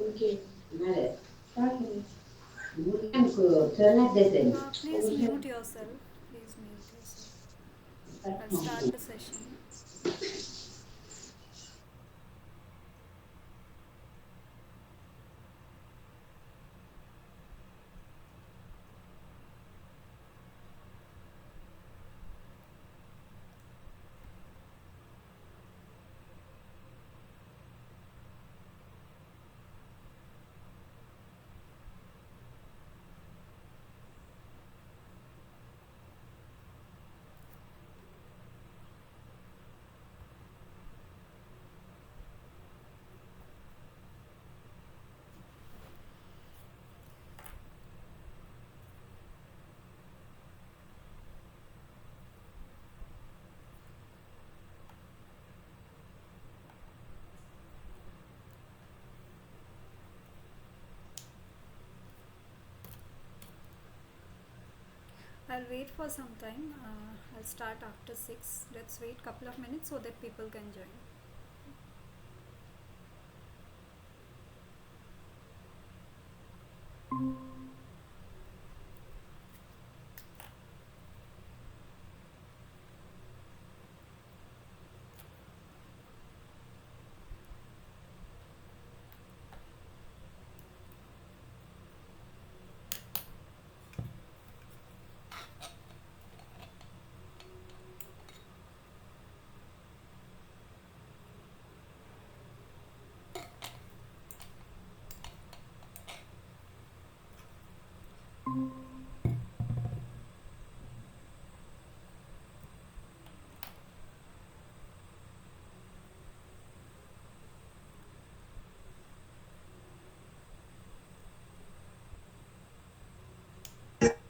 Okay. Please mute yourself. Please mute yourself. I'll start the session. I'll wait for some time. I'll start after 6. Let's wait couple of minutes so that people can join.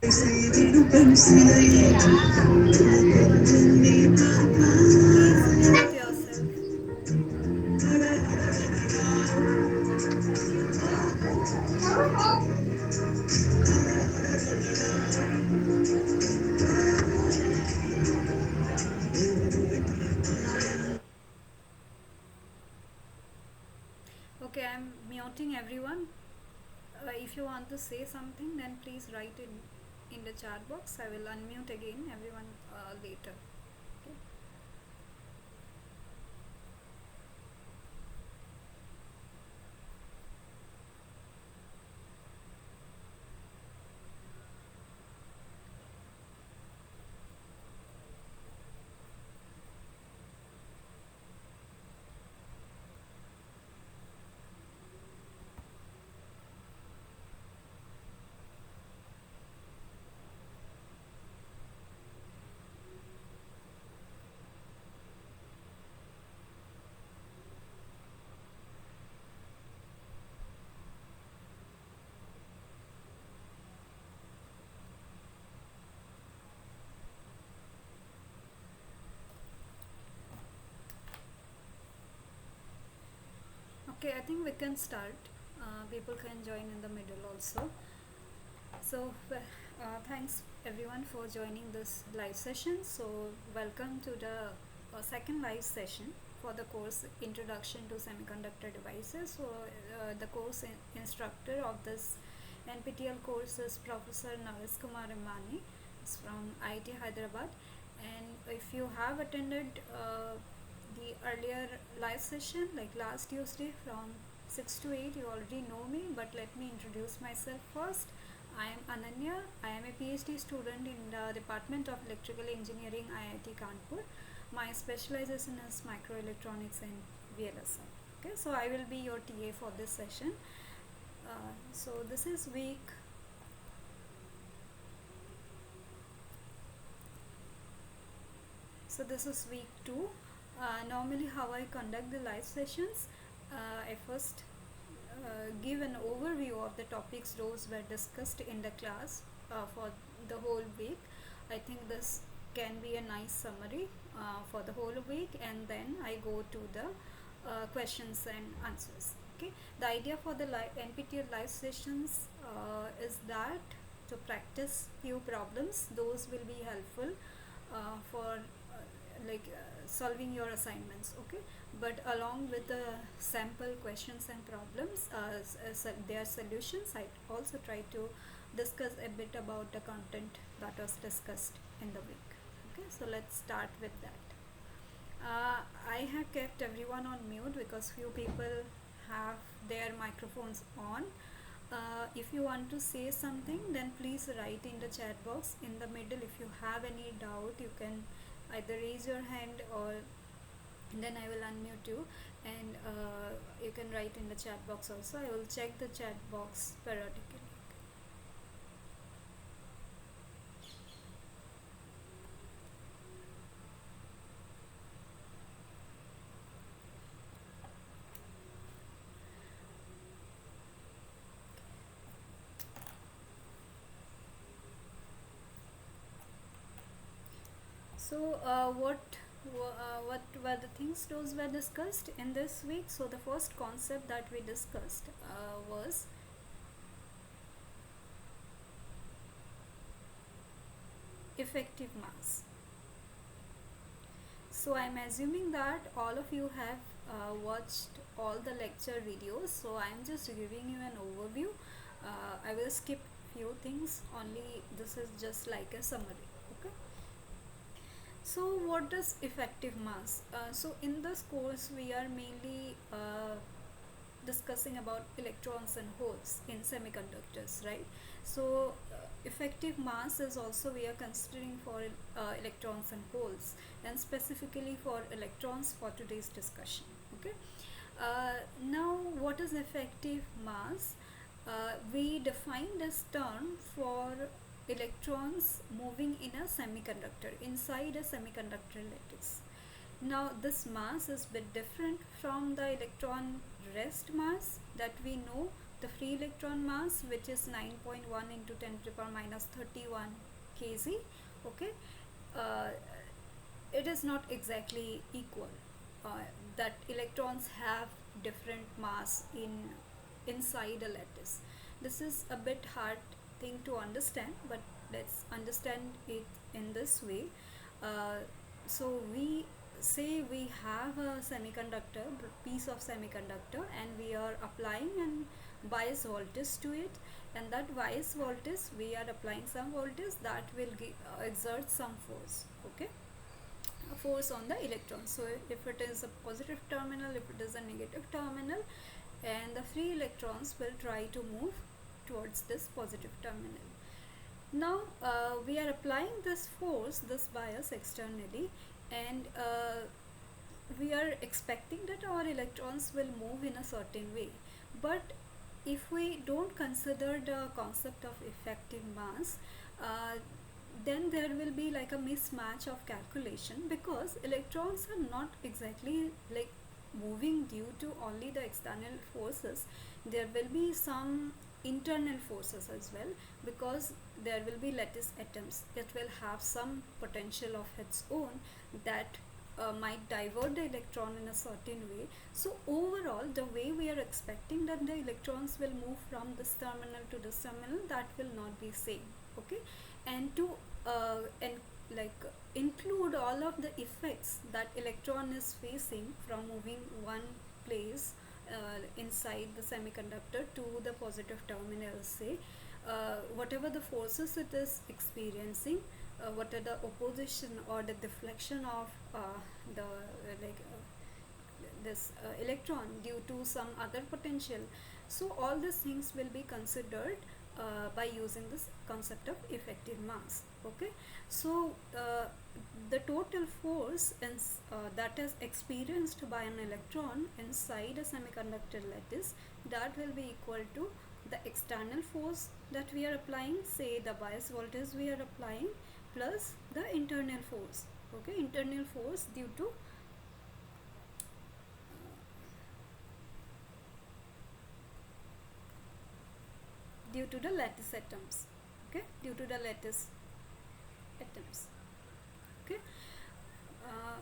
Please mute yourself. Okay, I'm muting everyone. If you want to say something, then please write in the chat box. I will unmute again everyone later. Okay. Okay, I think we can start. People can join in the middle also. So, thanks everyone for joining this live session. So, welcome to the second live session for the course Introduction to Semiconductor Devices. So, the course instructor of this NPTEL course is Professor Navis Kumar Imani. It's from IIT Hyderabad. And if you have attended the earlier live session, like last Tuesday from 6 to 8, you already know me, but let me introduce myself first. I am Ananya. I am a PhD student in the Department of Electrical Engineering, IIT Kanpur. My specialization is microelectronics and VLSI. Okay, so I will be your TA for this session. So this is week. So this is week 2. Normally, how I conduct the live sessions, I first give an overview of the topics those were discussed in the class for the whole week. I think this can be a nice summary for the whole week, and then I go to the questions and answers. Okay, the idea for the NPTEL live sessions is that to practice few problems, those will be helpful for solving your assignments. Okay, but along with the sample questions and problems, their solutions, I also try to discuss a bit about the content that was discussed in the week. Okay, so let's start with that. I have kept everyone on mute because few people have their microphones on. If you want to say something, then please write in the chat box in the middle. If you have any doubt, you can either raise your hand, or then I will unmute you, and you can write in the chat box also. I will check the chat box periodically. So, what were the things those were discussed in this week? So, the first concept that we discussed was effective mass. So, I'm assuming that all of you have watched all the lecture videos. So, I'm just giving you an overview. I will skip few things. Only this is just like a summary. Okay. So, what does effective mass? So, in this course, we are mainly discussing about electrons and holes in semiconductors, right? So, effective mass is also we are considering for electrons and holes, and specifically for electrons for today's discussion. Okay. Now, what is effective mass? We define this term for electrons moving in a semiconductor, inside a semiconductor lattice. Now, this mass is a bit different from the electron rest mass that we know, the free electron mass, which is 9.1 into 10 to the power minus 31 kg. Okay, uh, it is not exactly equal. That electrons have different mass inside a lattice. This is a bit hard thing to understand, but let's understand it in this way. uh, so we say we have a semiconductor, piece of semiconductor, and we are applying an bias voltage to it, and that bias voltage we are applying some voltage that will exert some force. Okay, force on the electron. So if it is a positive terminal, if it is a negative terminal, and the free electrons will try to move towards this positive terminal. Now, we are applying this force, this bias externally, and we are expecting that our electrons will move in a certain way. But if we don't consider the concept of effective mass, uh, then there will be like a mismatch of calculation, because electrons are not exactly like moving due to only the external forces. There will be some internal forces as well, because there will be lattice atoms that will have some potential of its own that might divert the electron in a certain way. So overall, the way we are expecting that the electrons will move from this terminal to this terminal, that will not be same. Okay, and to and like include all of the effects that electron is facing from moving one place inside the semiconductor to the positive terminal, say, whatever the forces it is experiencing, what are the opposition or the deflection of the like this electron due to some other potential. So all these things will be considered by using this concept of effective mass. Okay, so the total force that is experienced by an electron inside a semiconductor lattice, that will be equal to the external force that we are applying, say the bias voltage we are applying, plus the internal force. Okay, internal force due to the lattice atoms. Okay, due to the lattice atoms. Okay, uh,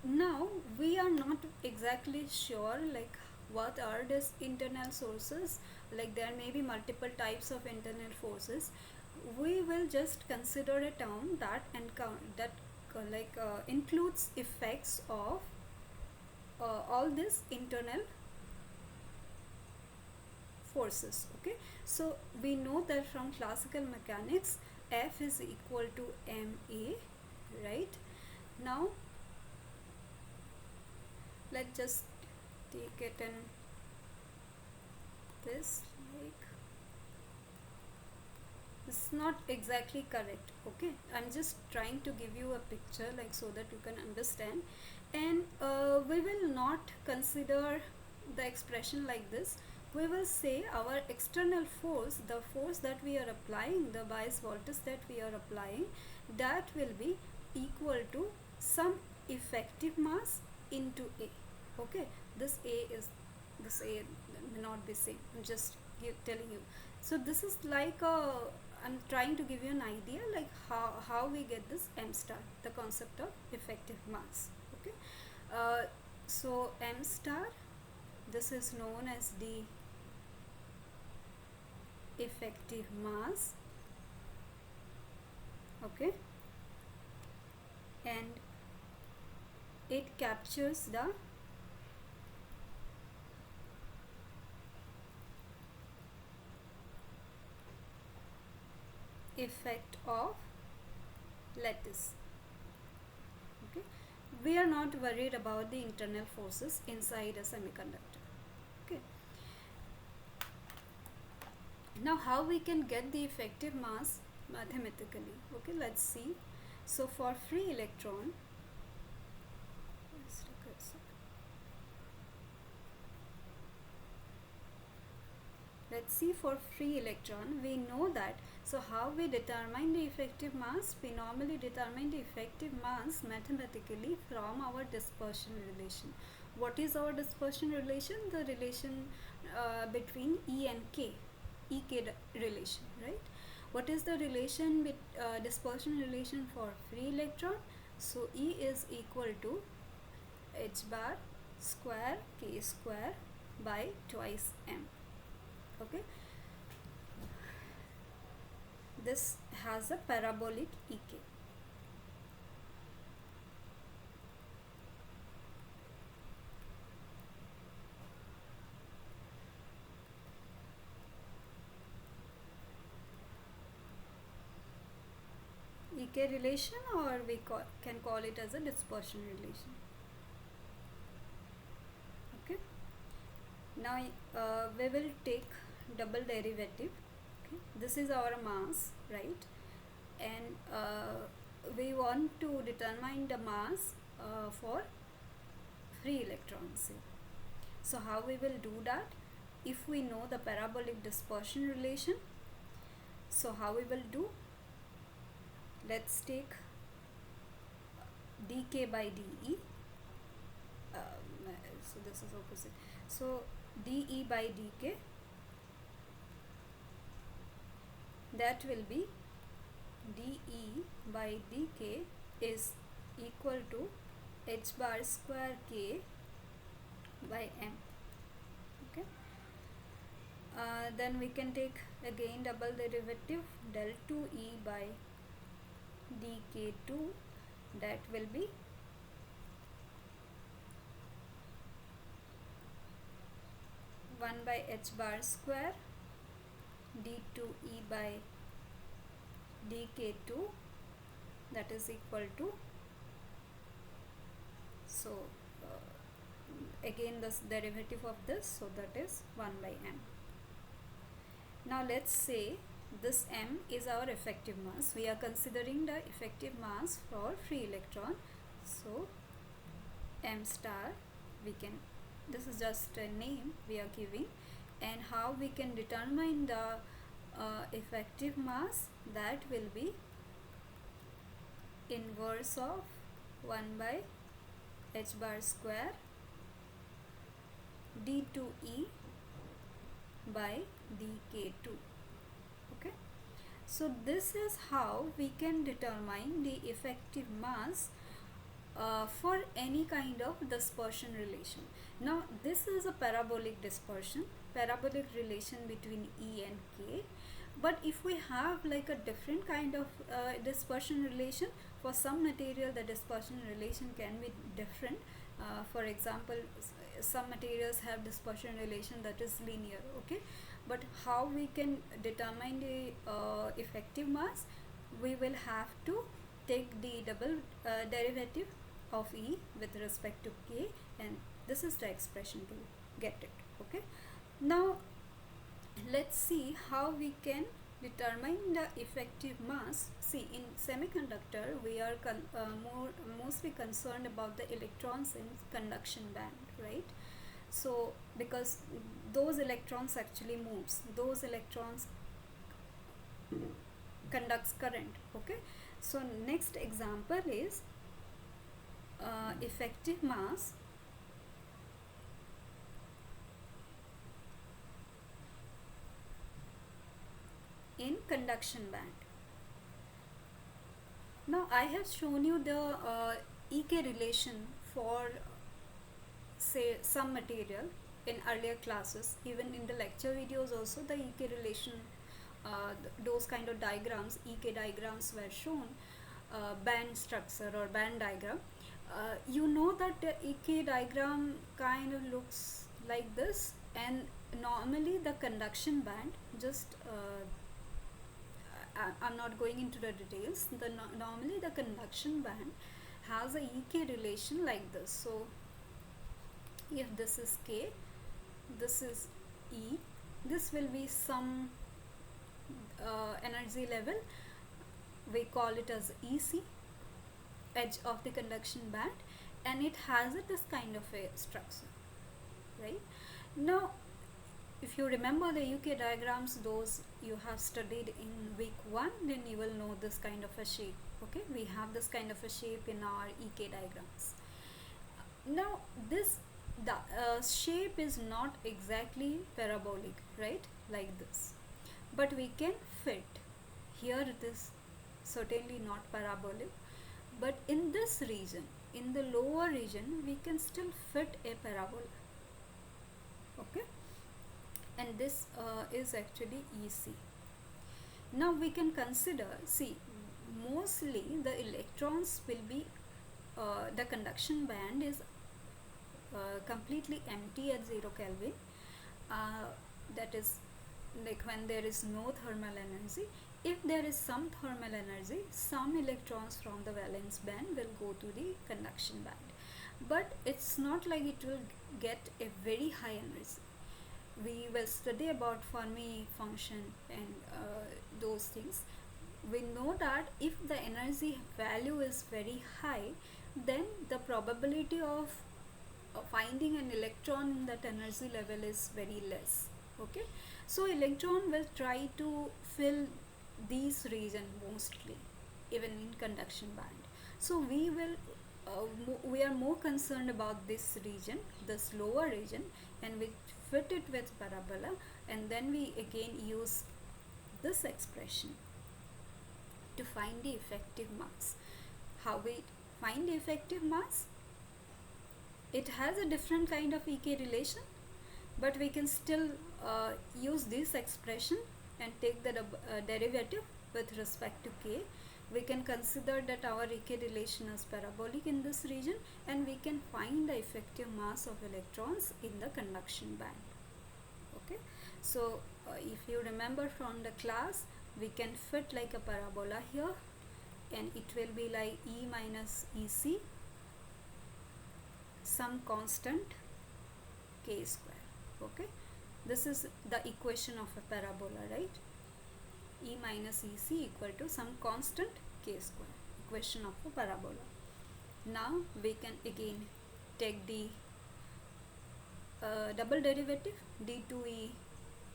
now we are not exactly sure like what are these internal sources. Like there may be multiple types of internal forces. We will just consider a term that includes effects of all these internal forces. Okay, so we know that from classical mechanics F is equal to ma, right? Now let's just take it in this, like, it's not exactly correct. Okay, I'm just trying to give you a picture, like, so that you can understand. And we will not consider the expression like this. We will say our external force, the force that we are applying, the bias voltage that we are applying, that will be equal to some effective mass into A. Okay, this A may not be same. I'm just telling you. So this is like a, I'm trying to give you an idea, like how we get this m star, the concept of effective mass. Okay, so m star, this is known as the effective mass. Okay, and it captures the effect of lattice. Okay, we are not worried about the internal forces inside a semiconductor. Okay, now how we can get the effective mass mathematically? Okay, let's see. So for free electron, let's see, for free electron, we know that. So how we determine the effective mass? We normally determine the effective mass mathematically from our dispersion relation. What is our dispersion relation? The relation between E and K, EK relation, right? What is the relation with dispersion relation for free electron? So E is equal to h bar square K square by twice m. Okay, this has a parabolic EK. EK relation, or we can call it as a dispersion relation. Okay, now we will take double derivative. Okay, this is our mass, right? And we want to determine the mass for free electrons. So how we will do that? If we know the parabolic dispersion relation, so how we will do? Let's take dk by de. So this is opposite. So de by dk, that will be de by dk is equal to h bar square k by m. Okay, then we can take again double derivative del 2e by dk2, that will be one by h bar square d2e by dk2, that is equal to, so again this derivative of this, so that is 1 by m. Now let's say this m is our effective mass. We are considering the effective mass for free electron. So m star, we can, this is just a name we are giving. And how we can determine the effective mass? That will be inverse of 1 by h bar square d2e by dk2. Okay, so this is how we can determine the effective mass for any kind of dispersion relation. Now this is a parabolic dispersion, parabolic relation between E and K. But if we have like a different kind of dispersion relation, For some material the dispersion relation can be different. For example, some materials have dispersion relation that is linear, okay, but how we can determine the effective mass? We will have to take the double derivative of E with respect to K, and this is the expression to get it, okay. Now let's see how we can determine the effective mass. See, in semiconductor we are mostly concerned about the electrons in conduction band, right? So because those electrons actually moves, those electrons conducts current, okay. So next example is effective mass in conduction band. Now I have shown you the EK relation for say some material in earlier classes. Even in the lecture videos also the EK relation, those kind of diagrams, EK diagrams were shown, band structure or band diagram. You know that the EK diagram kind of looks like this, and normally the conduction band, just I'm not going into the details. Normally the conduction band has a EK relation like this. So if this is K, this is E, this will be some energy level, we call it as EC, edge of the conduction band, and it has this kind of a structure, right? Now if you remember the UK diagrams, those you have studied in week 1, then you will know this kind of a shape, okay. We have this kind of a shape in our EK diagrams. Now this shape is not exactly parabolic, right, like this, but we can fit here. It is certainly not parabolic, but in this region, in the lower region, we can still fit a parabola, okay, and this is actually EC. Now we can consider, see, mostly the electrons will be the conduction band is completely empty at 0 Kelvin, that is like when there is no thermal energy. If there is some thermal energy, some electrons from the valence band will go to the conduction band, but it's not like it will get a very high energy. We will study about Fermi function and those things. We know that if the energy value is very high, then the probability of finding an electron in that energy level is very less, okay. So electron will try to fill these region mostly, even in conduction band. So we we are more concerned about this region, this lower region, and we fit it with parabola, and then we again use this expression to find the effective mass. How we find the effective mass? It has a different kind of EK relation, but we can still use this expression and take the derivative with respect to K. We can consider that our EK relation is parabolic in this region, and we can find the effective mass of electrons in the conduction band, okay. So if you remember from the class, we can fit like a parabola here, and it will be like E minus EC some constant K square, okay. This is the equation of a parabola, right? E minus EC equal to some constant K square, equation of a parabola. Now we can again take the double derivative d2e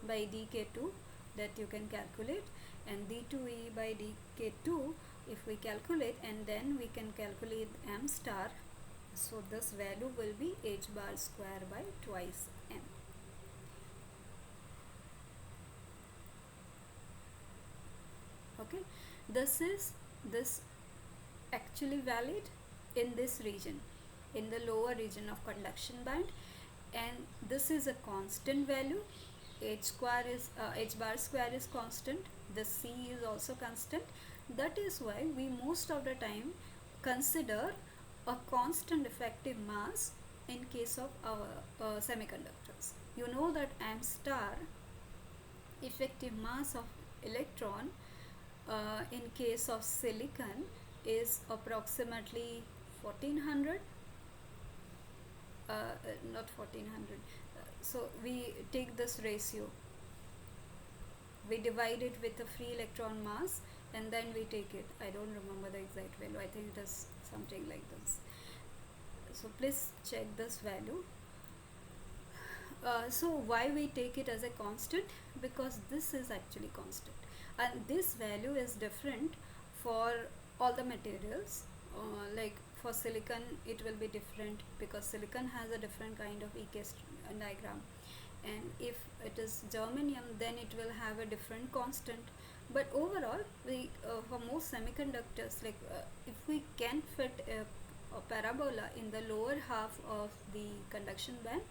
by dk2, that you can calculate, and d2e by dk2 if we calculate, and then we can calculate m star. So this value will be h bar square by twice m. Okay, this actually valid in this region, in the lower region of conduction band, and this is a constant value. H bar square is constant. The C is also constant. That is why we most of the time consider a constant effective mass in case of our semiconductors. You know that m star effective mass of electron in case of silicon is approximately 1400, not 1400. So we take this ratio, we divide it with the free electron mass, and then we take it. I don't remember the exact value, I think it is something like this. So please check this value. So why we take it as a constant? Because this is actually constant, and this value is different for all the materials. Like for silicon it will be different, because silicon has a different kind of diagram, and if it is germanium then it will have a different constant. But overall, we for most semiconductors, like if we can fit a parabola in the lower half of the conduction band,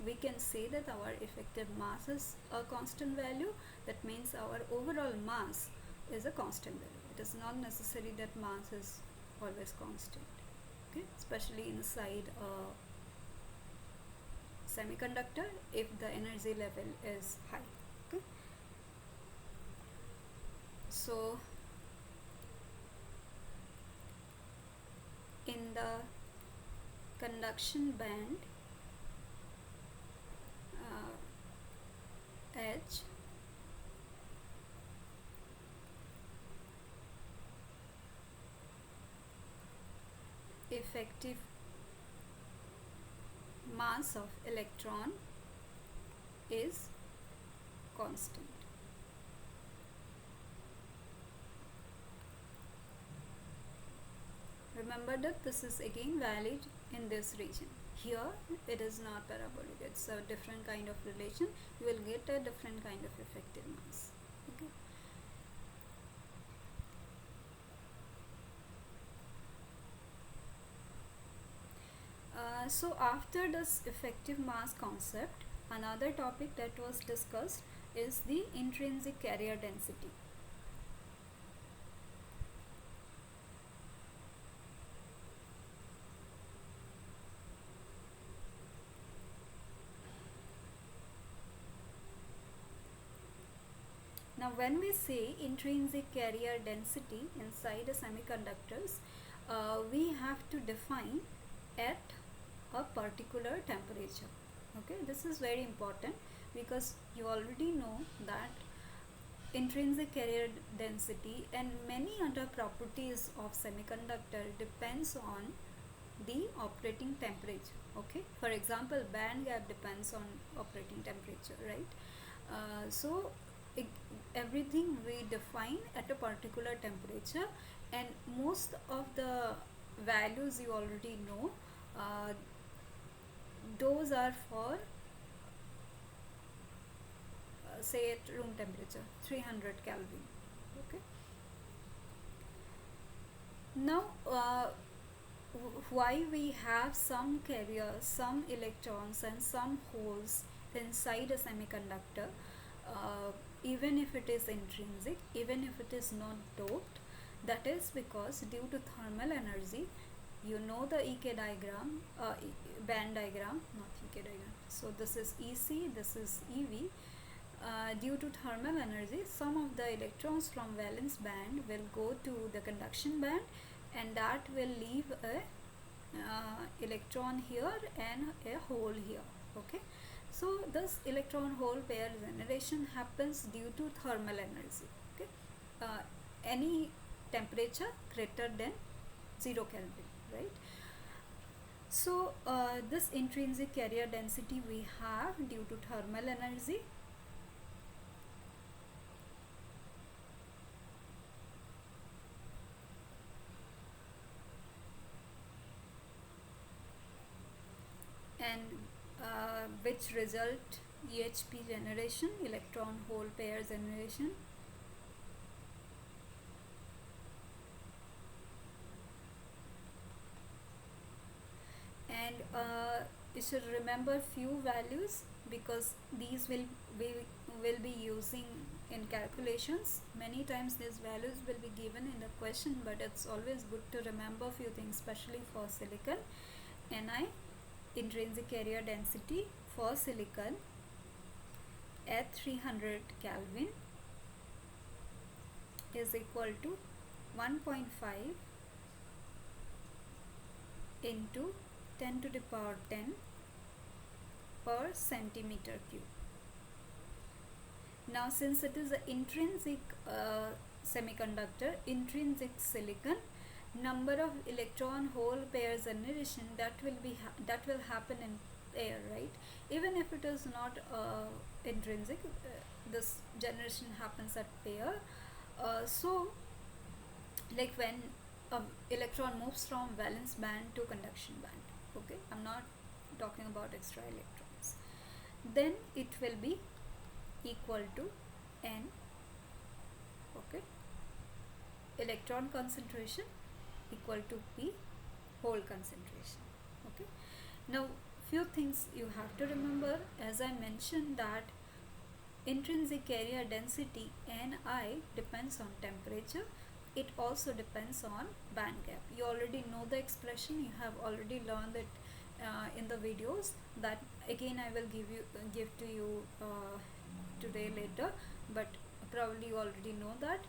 we can say that our effective mass is a constant value. That means our overall mass is a constant value. It is not necessary that mass is always constant, okay, especially inside a semiconductor if the energy level is high. Okay, so in the conduction band, H effective mass of electron is constant. Remember that this is again valid in this region. Here it is not parabolic, it's a different kind of relation. You will get a different kind of effective mass. Okay. So after this effective mass concept, another topic that was discussed is the intrinsic carrier density. Now when we say intrinsic carrier density inside a semiconductors, we have to define at a particular temperature. Okay, this is very important, because you already know that intrinsic carrier density and many other properties of semiconductor depends on the operating temperature. Okay, for example, band gap depends on operating temperature, right? So everything we define at a particular temperature, and most of the values you already know, those are for say at room temperature 300 Kelvin. Okay, now why we have some carriers, some electrons and some holes inside a semiconductor, even if it is intrinsic, even if it is not doped? That is because due to thermal energy, you know the EK diagram, band diagram, not EK diagram. So this is EC, this is EV. Due to thermal energy, some of the electrons from valence band will go to the conduction band, and that will leave a electron here and a hole here. Okay, so this electron hole pair generation happens due to thermal energy. Okay, any temperature greater than 0 Kelvin, right? So this intrinsic carrier density we have due to thermal energy. And which result EHP generation, electron hole pair generation. And you should remember few values because these we will be using in calculations. Many times these values will be given in the question, but it's always good to remember few things, especially for silicon. Ni, intrinsic area density for silicon at 300 Kelvin is equal to 1.5 into 10 to the power 10 per centimeter cube. Now since it is an intrinsic semiconductor, intrinsic silicon, number of electron hole pairs in addition that will happen in pair, right? Even if it is not intrinsic, this generation happens at pair. So like when electron moves from valence band to conduction band, okay, I'm not talking about extra electrons, then it will be equal to n, okay, electron concentration equal to p hole concentration. Okay, now few things you have to remember. As I mentioned that intrinsic area density Ni depends on temperature, it also depends on band gap. You already know the expression, you have already learned it in the videos. That again I will give to you today later, but probably you already know that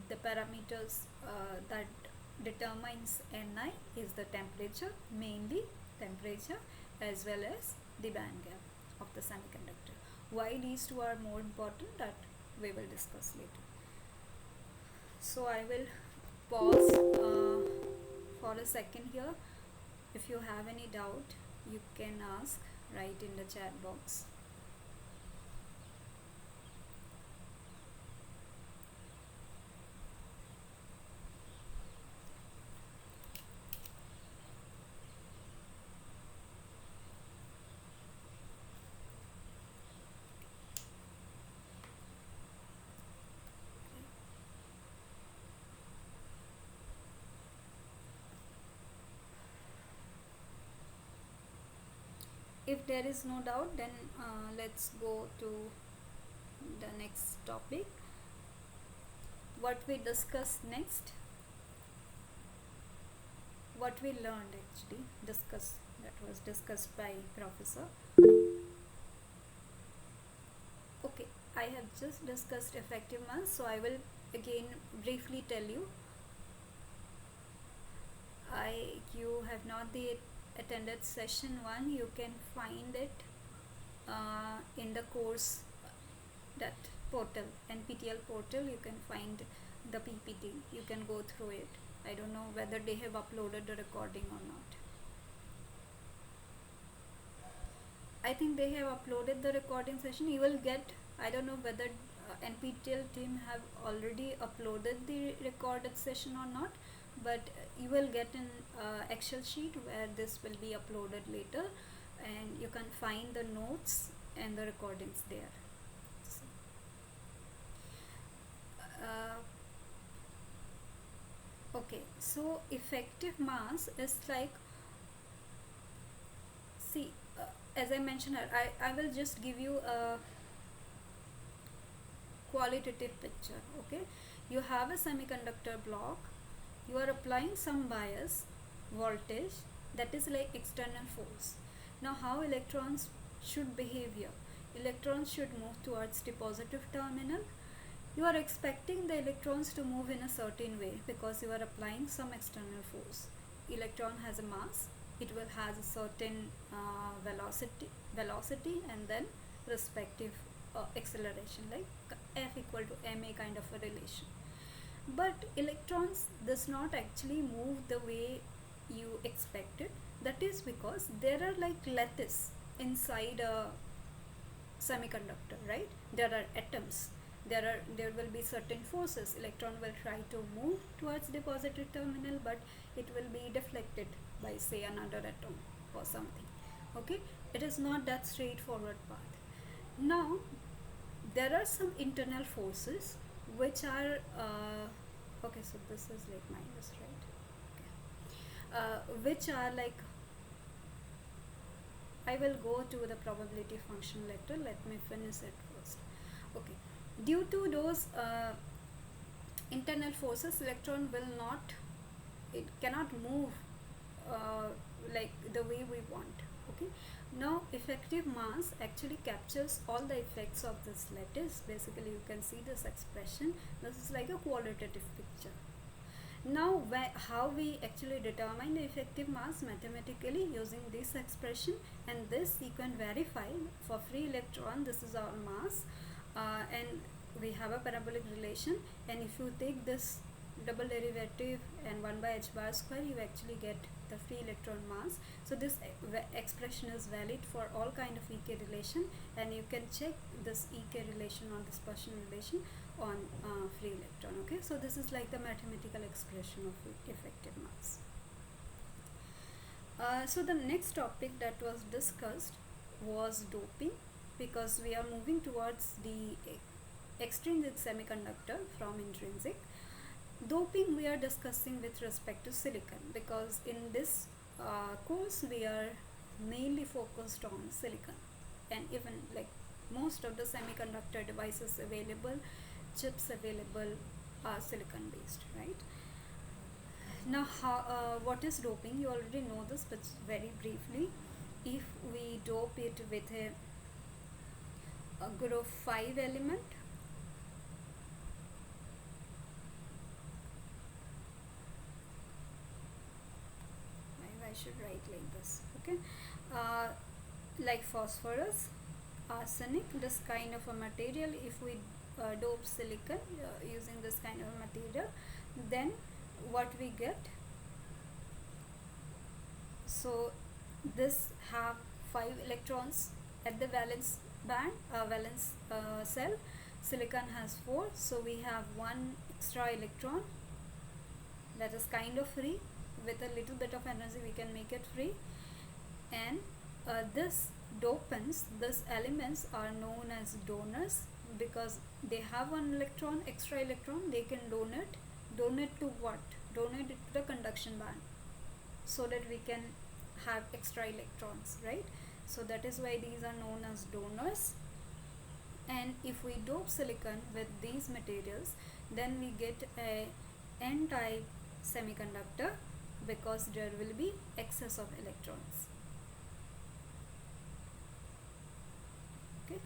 the parameters that determines Ni is the temperature, mainly temperature, as well as the band gap of the semiconductor. Why these two are more important, that we will discuss later. So I will pause for a second here. If you have any doubt, you can ask, write in the chat box. If there is no doubt, then let's go to the next topic. What we discussed next, what we learned actually, that was discussed by professor. Okay, I have just discussed effective mass, so I will again briefly tell you. You have not attended session 1, you can find it in the course, that portal, NPTEL portal. You can find the PPT, you can go through it. I don't know whether they have uploaded the recording or not. I think they have uploaded the recording session. You will get, I don't know whether NPTEL team have already uploaded the recorded session or not, but you will get an Excel sheet where this will be uploaded later, and you can find the notes and the recordings there. Okay, so effective mass is like, see, as I mentioned, I will just give you a qualitative picture. Okay, you have a semiconductor block, you are applying some bias voltage, that is like external force. Now how electrons should behave here? Electrons should move towards the positive terminal. You are expecting the electrons to move in a certain way because you are applying some external force. Electron has a mass, it will has a certain velocity and then respective acceleration, like F equal to ma kind of a relation. But electrons does not actually move the way you expected. That is because there are like lattice inside a semiconductor, right? There are atoms, there will be certain forces. Electron will try to move towards the positive terminal, but it will be deflected by say another atom or something. Okay, it is not that straightforward path. Now there are some internal forces which are okay, so this is like minus, right? Okay. Which are like, I will go to the probability function later. Let me finish it first. Okay, due to those internal forces, electron will not, it cannot move uh, like the way we want. Okay, now effective mass actually captures all the effects of this lattice. Basically you can see this expression. This is like a qualitative picture. Now how we actually determine the effective mass mathematically using this expression, and this you can verify for free electron. This is our mass, and we have a parabolic relation, and if you take this double derivative and 1 by h bar square, you actually get the free electron mass. So this expression is valid for all kind of EK relation, and you can check this EK relation or dispersion relation on free electron. Okay, so this is like the mathematical expression of effective mass. So the next topic that was discussed was doping, because we are moving towards the extrinsic semiconductor from intrinsic. Doping we are discussing with respect to silicon, because in this course we are mainly focused on silicon, and even like most of the semiconductor devices available, chips available, are silicon based, right? Now what is doping? You already know this, but very briefly, if we dope it with a group 5 element, I should write like this. Okay, like phosphorus, arsenic, this kind of a material, if we dope silicon using this kind of a material, then what we get, so this have 5 electrons at the valence band, valence cell. Silicon has 4, so we have 1 extra electron that is kind of free. With a little bit of energy we can make it free, and this dopants, these elements are known as donors, because they have 1 electron, extra electron, they can donate to what? Donate it to the conduction band, so that we can have extra electrons, right? So that is why these are known as donors. And if we dope silicon with these materials, then we get a n-type semiconductor, because there will be excess of electrons. Okay,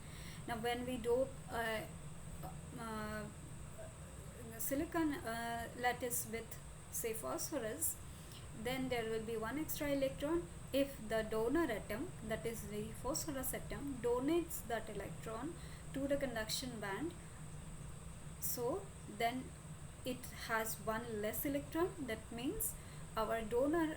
now when we dope silicon lattice with say phosphorus, then there will be 1 extra electron. If the donor atom, that is the phosphorus atom, donates that electron to the conduction band, so then it has 1 less electron. That means our donor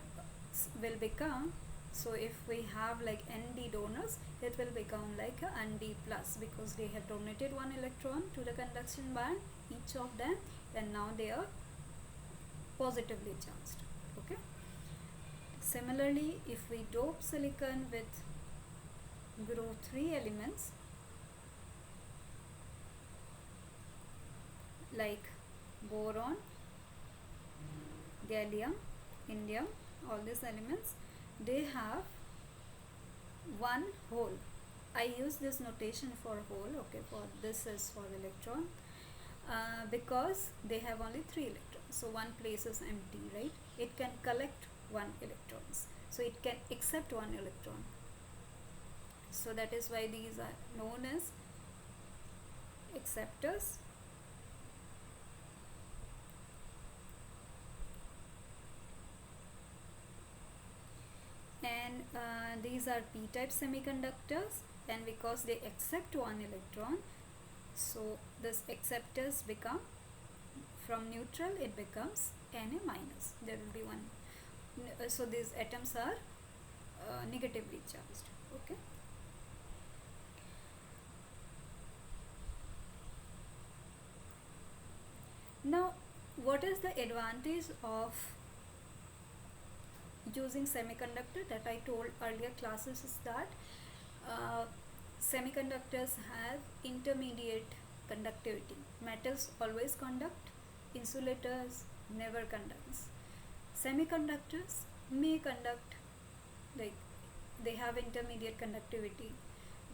will become, so if we have like Nd donors, it will become like a Nd plus, because they have donated 1 electron to the conduction band, each of them, and now they are positively charged. Okay, similarly, if we dope silicon with group 3 elements like boron, gallium, indium, all these elements, they have 1 hole. I use this notation for hole. Okay, for this is for electron, because they have only 3 electrons, so 1 place is empty, right? It can collect 1 electrons, so it can accept 1 electron. So that is why these are known as acceptors. And these are p-type semiconductors, and because they accept 1 electron, so this acceptors become, from neutral it becomes Na minus. There will be 1, so these atoms are negatively charged. Okay, now what is the advantage of using semiconductor that I told earlier classes is that semiconductors have intermediate conductivity. Metals always conduct, insulators never conducts. Semiconductors may conduct like they have intermediate conductivity.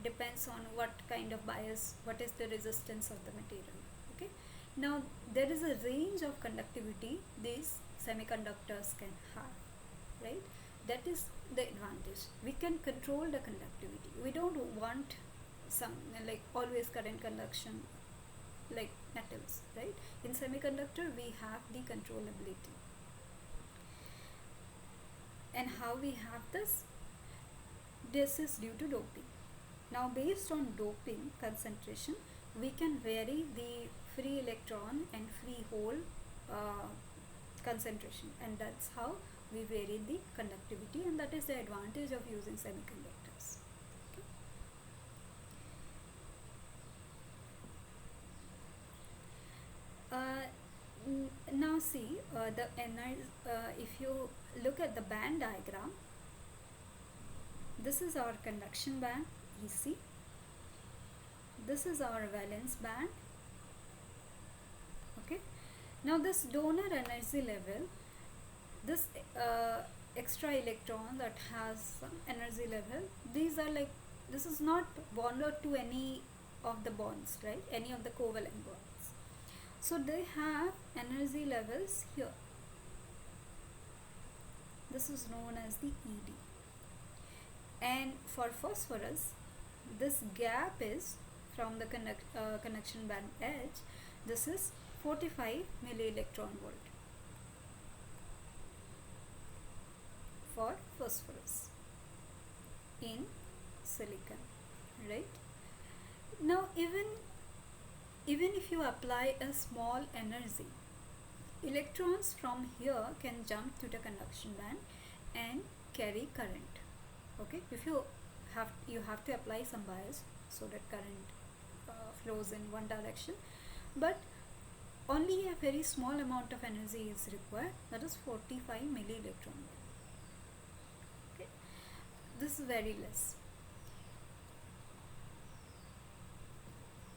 Depends on what kind of bias, what is the resistance of the material. Okay. Now there is a range of conductivity these semiconductors can have, right? That is the advantage. We can control the conductivity. We don't want some like always current conduction like metals, right? In semiconductor we have the controllability. And how we have this? This is due to doping. Now based on doping concentration, we can vary the free electron and free hole uh, concentration, and that's how we vary the conductivity, and that is the advantage of using semiconductors. Okay. Now see if you look at the band diagram, this is our conduction band EC, this is our valence band. Okay. Now this donor energy level, this extra electron that has some energy level, these are like, this is not bonded to any of the bonds, right? Any of the covalent bonds. So they have energy levels here. This is known as the ED. And for phosphorus, this gap is from the connection band edge, this is 45 millielectron volt for phosphorus in silicon, right? Now even if you apply a small energy, electrons from here can jump to the conduction band and carry current. Okay, if you have to apply some bias so that current flows in one direction, but only a very small amount of energy is required, that is 45 millielectron volt. Okay, this is very less.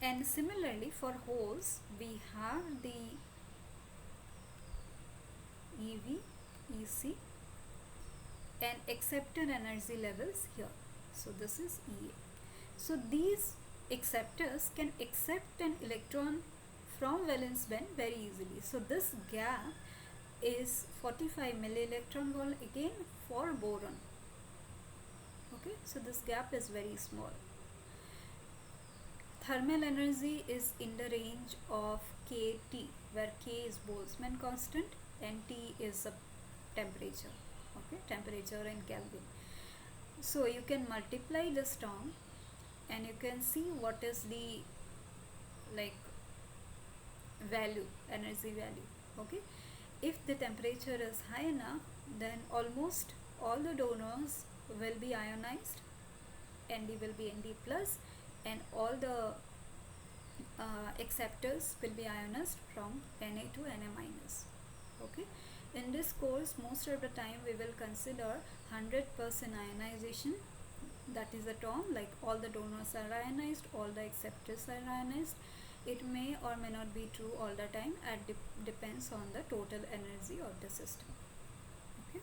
And similarly for holes, we have the EV, EC and acceptor energy levels here. So this is EA. So these acceptors can accept an electron from valence band very easily. So this gap is 45 millielectron volt again for boron. Okay, so this gap is very small. Thermal energy is in the range of kT, where K is Boltzmann constant and T is a temperature. Okay, temperature in Kelvin. So you can multiply this term and you can see what is the like value, energy value. Okay, if the temperature is high enough, then almost all the donors will be ionized, Nd will be Nd plus, and all the acceptors will be ionized from Na to Na minus. Okay, in this course most of the time we will consider 100% ionization. That is a term like all the donors are ionized, all the acceptors are ionized. It may or may not be true all the time. It depends on the total energy of the system. Okay.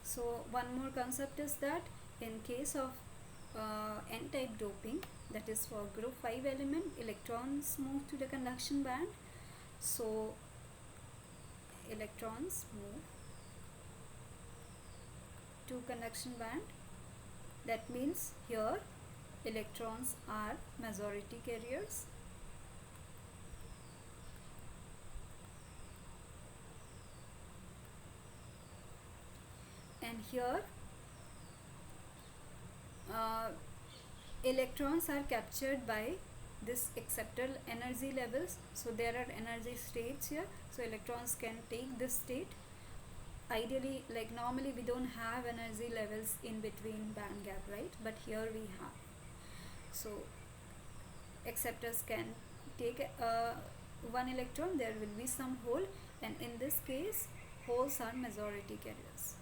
So one more concept is that in case of n-type doping, that is for group 5 element, electrons move to the conduction band. So electrons move to conduction band. That means here electrons are majority carriers. And here electrons are captured by this acceptor energy levels. So there are energy states here, so electrons can take this state. Ideally, like normally we don't have energy levels in between band gap, right? But here we have. So acceptors can take one electron, there will be some hole, and in this case holes are majority carriers.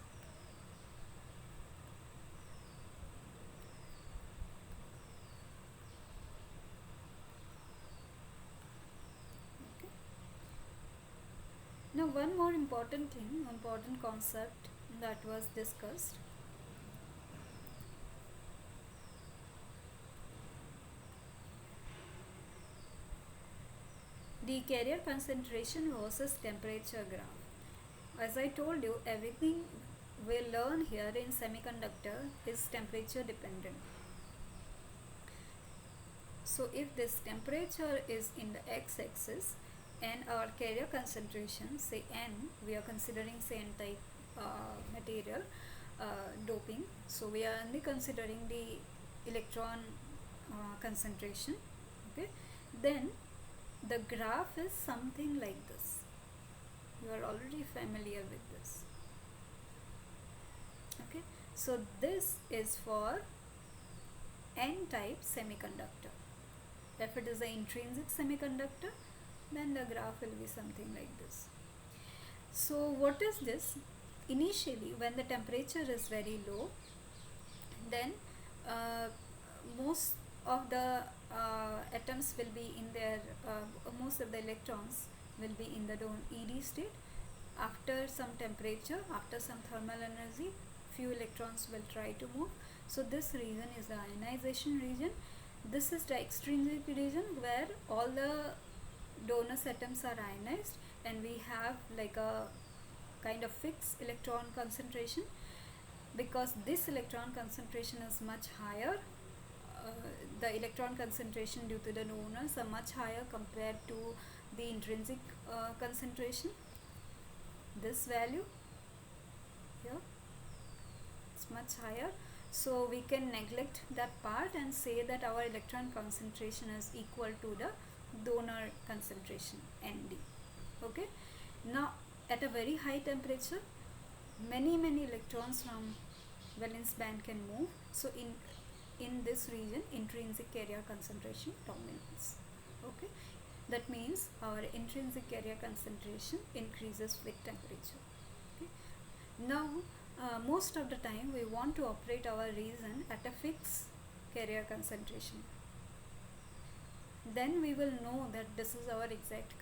Now one more important thing, important concept that was discussed. The carrier concentration versus temperature graph. As I told you, everything we learn here in semiconductor is temperature dependent. So if this temperature is in the x-axis and our carrier concentration, say N, we are considering say N-type material doping. So we are only considering the electron concentration. Okay, then the graph is something like this. You are already familiar with this. Okay, so this is for N-type semiconductor. If it is an intrinsic semiconductor, then the graph will be something like this. So what is this? Initially, when the temperature is very low, then most of the atoms will be in their, most of the electrons will be in the ED state. After some temperature, after some thermal energy, few electrons will try to move. So this region is the ionization region. This is the extrinsic region where all the donor atoms are ionized and we have like a kind of fixed electron concentration. Because this electron concentration is much higher, the electron concentration due to the donors are much higher compared to the intrinsic concentration. This value here, it's much higher. So we can neglect that part and say that our electron concentration is equal to the donor concentration ND. Okay, now at a very high temperature, many electrons from valence band can move. So in this region, intrinsic carrier concentration dominates. Okay, that means our intrinsic carrier concentration increases with temperature. Okay, now most of the time we want to operate our reason at a fixed carrier concentration. Then we will know that this is our exact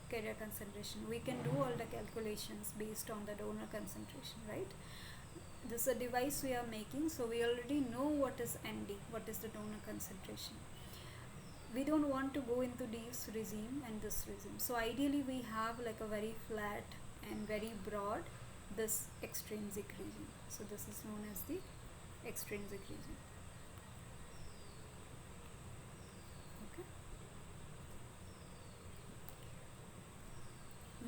carrier concentration. We can do all the calculations based on the donor concentration, right? This is a device we are making, so we already know what is ND, what is the donor concentration. We don't want to go into this regime and this regime. So ideally we have like a very flat and very broad this extrinsic region. So this is known as the extrinsic region. Okay.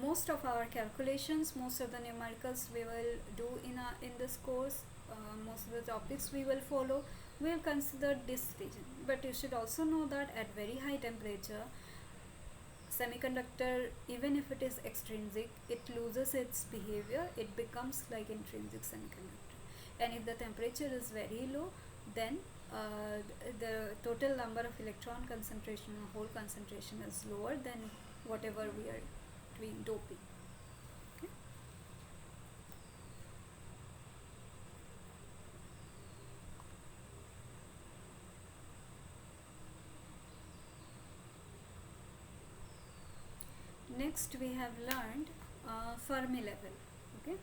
Most of our calculations, most of the numericals we will do in this course, most of the topics we will follow, we will consider this region. But you should also know that at very high temperature, semiconductor, even if it is extrinsic, it loses its behavior, it becomes like intrinsic semiconductor. And if the temperature is very low, then the total number of electron concentration or hole concentration is lower than whatever we are doing doping. Okay. Next we have learned Fermi level. Okay,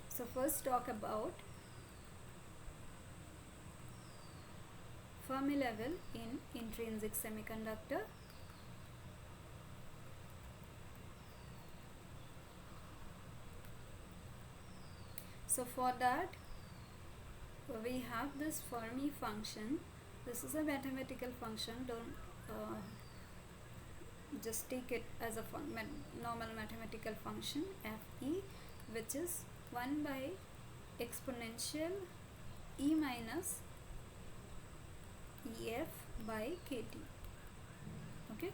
so first talk about Fermi level in intrinsic semiconductor. So for that we have this Fermi function. This is a mathematical function, don't just take it as a normal mathematical function Fe, which is 1 by exponential E minus EF by KT. Okay,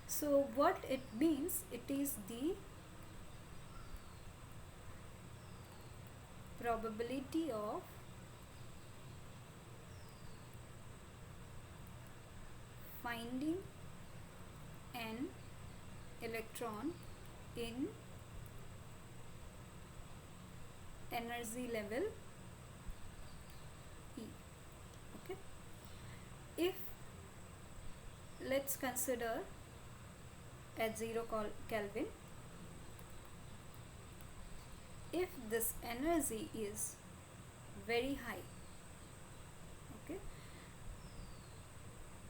so what it means, it is the probability of finding an electron in energy level E. Okay, if let's consider at 0 Kelvin, if this energy is very high, okay,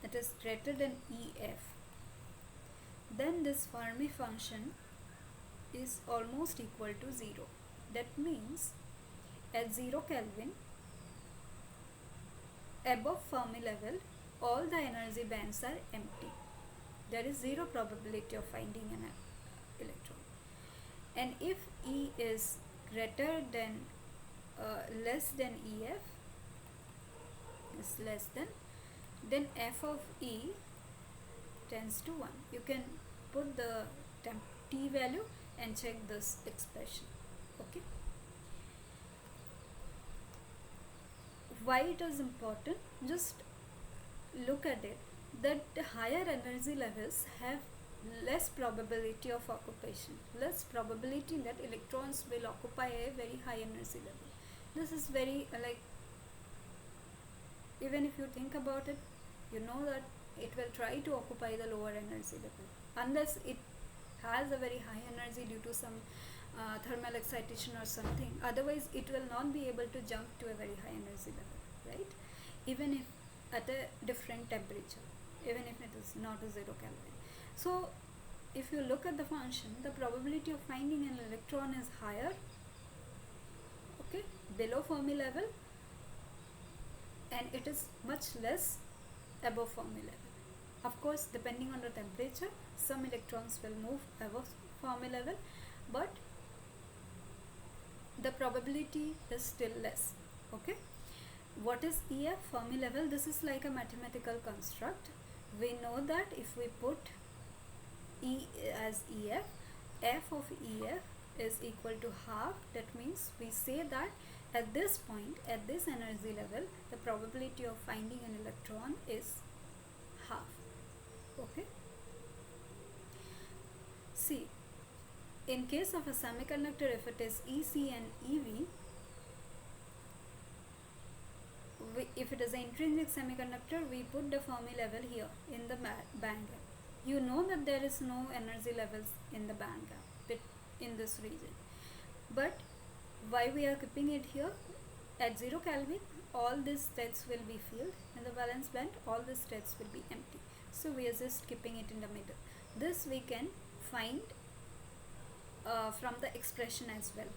it is greater than EF, then this Fermi function is almost equal to 0. That means at 0 Kelvin, above Fermi level, all the energy bands are empty. There is zero probability of finding an electron. And if E is greater than less than EF, is less than, then F of E tends to 1. You can put the T value and check this expression. Okay. Why it is important? Just look at it, that the higher energy levels have less probability of occupation, less probability that electrons will occupy a very high energy level. This is very even if you think about it, you know that it will try to occupy the lower energy level unless it has a very high energy due to some thermal excitation or something. Otherwise it will not be able to jump to a very high energy level, right? Even if at a different temperature, even if it is not a 0 Kelvin. So if you look at the function, the probability of finding an electron is higher, okay, below Fermi level, and it is much less above Fermi level. Of course, depending on the temperature, some electrons will move above Fermi level, but the probability is still less. Okay. What is EF? Fermi level. This is like a mathematical construct. We know that if we put E as EF, F of EF is equal to half. That means we say that at this point, at this energy level, the probability of finding an electron is half. Okay. See, in case of a semiconductor, if it is EC and EV, if it is an intrinsic semiconductor, we put the Fermi level here in the band gap. You know that there is no energy levels in the band gap in this region. But why we are keeping it here? At 0 Kelvin, all these states will be filled. In the valence band, all the states will be empty. So we are just keeping it in the middle. This we can find from the expression as well.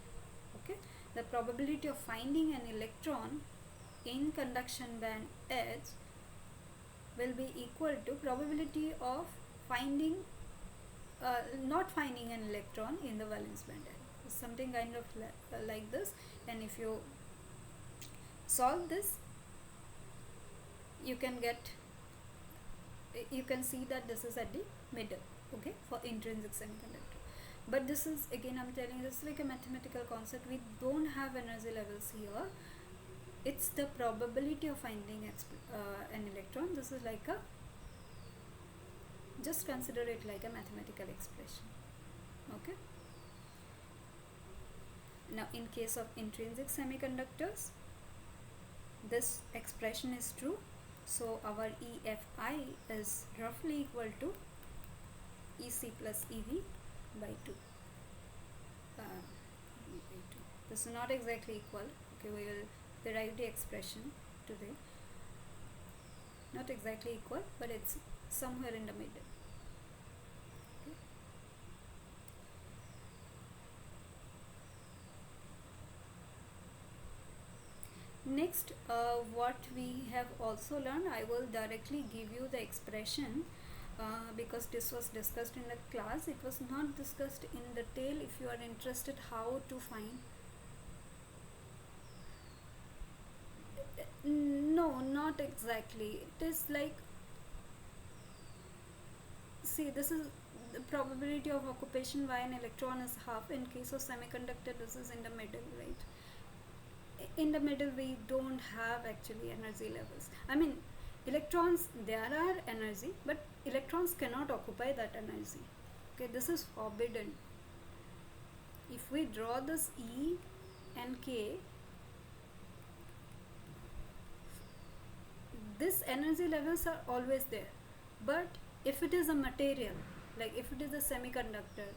Okay, the probability of finding an electron in conduction band edge will be equal to probability of finding not finding an electron in the valence band edge. Something kind of like this. And if you solve this, you can see that this is at the middle, okay, for intrinsic semiconductor. But this is, again, I'm telling you, this is like a mathematical concept. We don't have energy levels here. It's the probability of finding an electron. This is like just consider it like a mathematical expression. Okay. Now in case of intrinsic semiconductors, this expression is true. So our EFI is roughly equal to EC plus EV by 2. This is not exactly equal. Okay, we will derive the expression today. Not exactly equal, but it's somewhere in the middle. Okay. Next, what we have also learned, I will directly give you the expression because this was discussed in the class. It was not discussed in detail. If you are interested how to find, no, not exactly. It is like, see, this is the probability of occupation by an electron is half. In case of semiconductor, this is in the middle, right? In the middle, we don't have actually energy levels. I mean, electrons, there are energy, but electrons cannot occupy that energy. Okay, this is forbidden. If we draw this E and K, this energy levels are always there. But if it is a material, like if it is a semiconductor,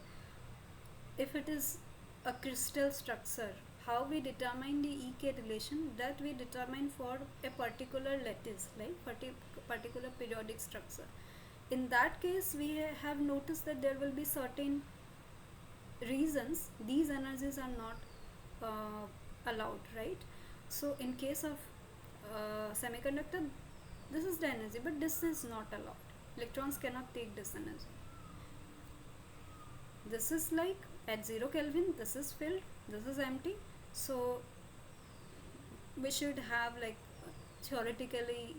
if it is a crystal structure, how we determine the EK relation, that we determine for a particular lattice, like particular periodic structure. In that case, we have noticed that there will be certain reasons these energies are not allowed, right? So in case of semiconductor, this is the energy, but this is not allowed. Electrons cannot take this energy. This is like at 0 Kelvin, this is filled, this is empty. So we should have like theoretically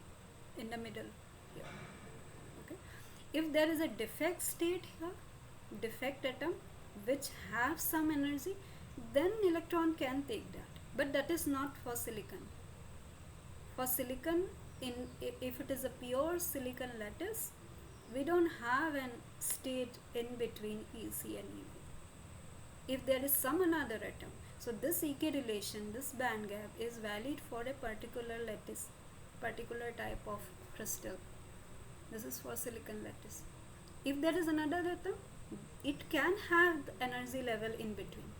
in the middle here. Okay, if there is a defect state here, defect atom which have some energy, then electron can take that, but that is not for silicon. For silicon, if it is a pure silicon lattice, we don't have an state in between EC and EV. If there is some another atom, so this EK relation, this band gap is valid for a particular lattice, particular type of crystal. This is for silicon lattice. If there is another atom, it can have the energy level in between,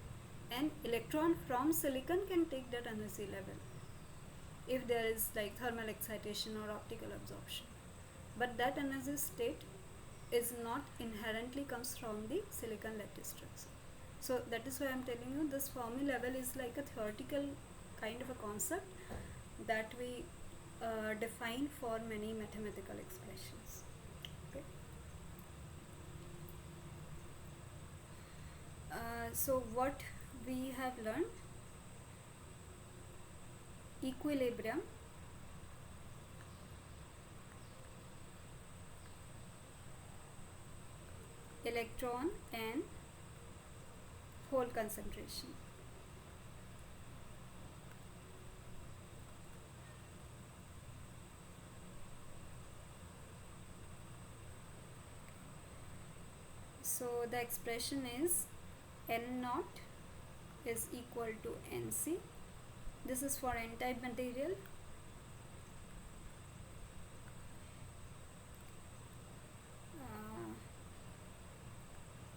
and electron from silicon can take that energy level if there is like thermal excitation or optical absorption, but that energy state is not inherently comes from the silicon lattice structure. So that is why I am telling you this Fermi level is like a theoretical kind of a concept that we define for many mathematical expressions. Okay. So what we have learned: equilibrium, electron and hole concentration. So the expression is N naught is equal to Nc. This is for n-type material.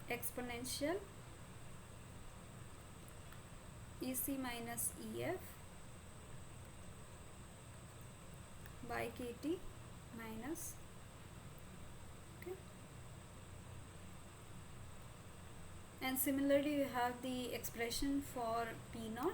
Exponential EC minus EF by KT minus, okay. And similarly you have the expression for P naught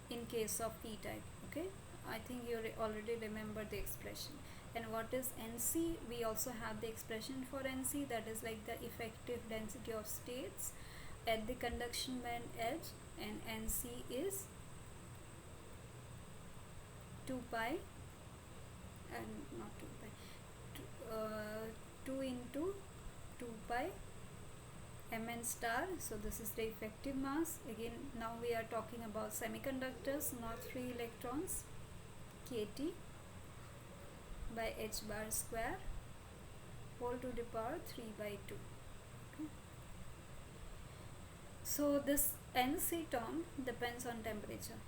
in case of P-type, okay. I think you already remember the expression. And what is Nc? We also have the expression for Nc, that is like the effective density of states at the conduction band edge, and Nc is 2 pi and not 2 pi, 2 into 2 pi Mn star. So this is the effective mass. Again, now we are talking about semiconductors, not free electrons. Kt by h bar square whole to the power 3 by 2. Okay. So this Nc term depends on temperature.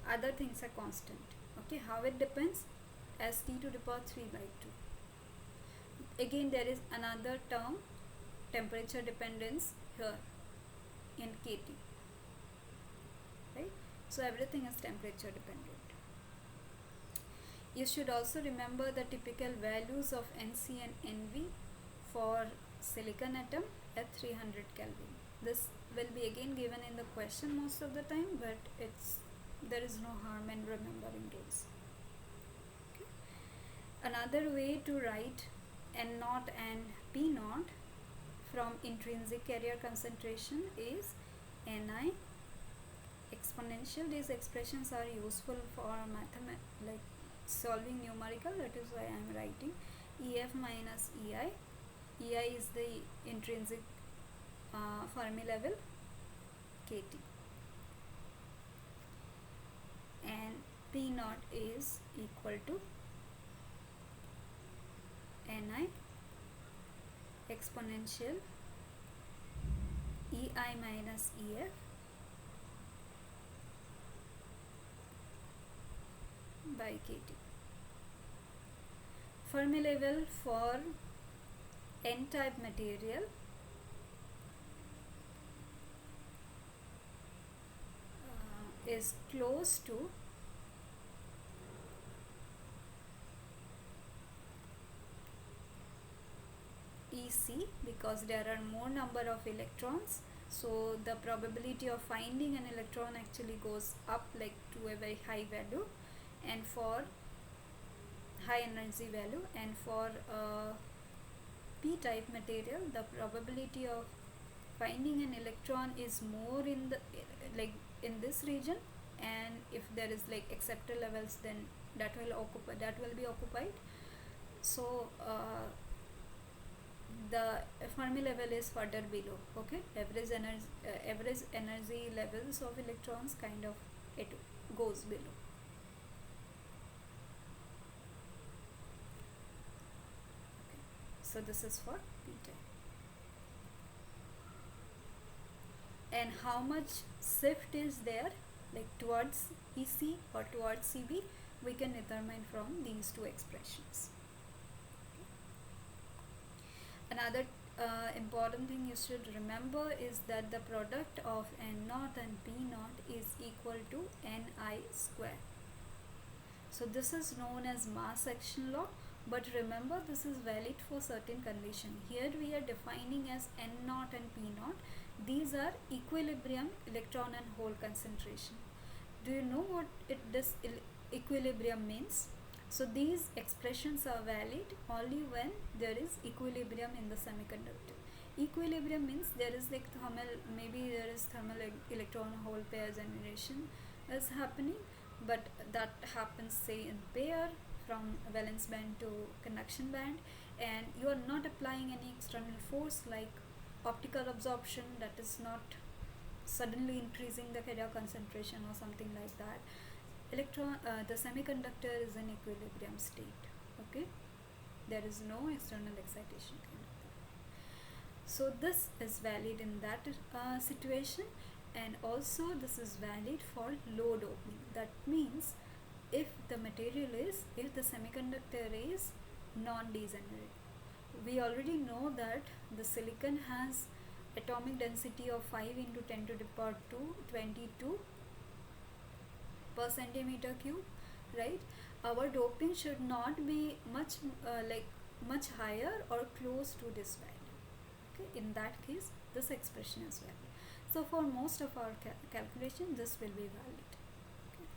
Other things are constant. Okay, how it depends? As T to the power 3 by 2. Again, there is another term, temperature dependence here in Kt. Right? So everything is temperature dependent. You should also remember the typical values of Nc and Nv for silicon atom at 300 Kelvin. This will be again given in the question most of the time, but there is no harm in remembering those. Okay. Another way to write N naught and P naught from intrinsic carrier concentration is Ni exponential. These expressions are useful for like solving numerical, that is why I am writing EF minus EI. EI is the intrinsic Fermi level, KT, and P naught is equal to Ni exponential EI minus EF by KT. Fermi level for n-type material is close to EC, because there are more number of electrons, so the probability of finding an electron actually goes up, like to a very high value, and for high energy value. And for p type material, the probability of finding an electron is more in the like in this region, and if there is like acceptor levels, then that will be occupied. So the Fermi level is further below. Okay, average energy levels of electrons kind of it goes below. Okay. So this is for p type. And how much shift is there, like towards EC or towards CB, we can determine from these two expressions. Another important thing you should remember is that the product of N naught and P naught is equal to Ni square. So this is known as mass action law, but remember this is valid for certain condition. Here we are defining as N naught and P naught. These are equilibrium electron and hole concentration. Do you know what this equilibrium means? So these expressions are valid only when there is equilibrium in the semiconductor. Equilibrium means there is like maybe there is thermal electron hole pair generation is happening, but that happens say in pair from valence band to conduction band, and you are not applying any external force like optical absorption, that is not suddenly increasing the carrier concentration or something like that. The semiconductor is in equilibrium state. Okay, there is no external excitation kind of thing. So this is valid in that situation, and also this is valid for low doping. That means if the semiconductor is non-degenerate. We already know that the silicon has atomic density of 5 into 10 to the power 22 per centimeter cube, right? Our doping should not be much higher or close to this value. Okay, in that case this expression is valid. So for most of our calculation this will be valid. Okay.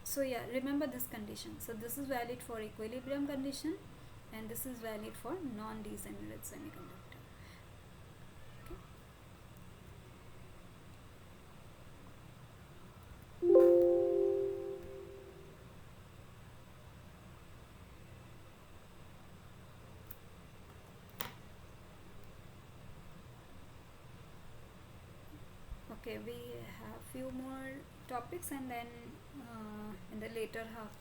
So yeah, remember this condition. So this is valid for equilibrium condition, and this is valid for non-degenerate semiconductor. Okay, we have few more topics, and then in the later half,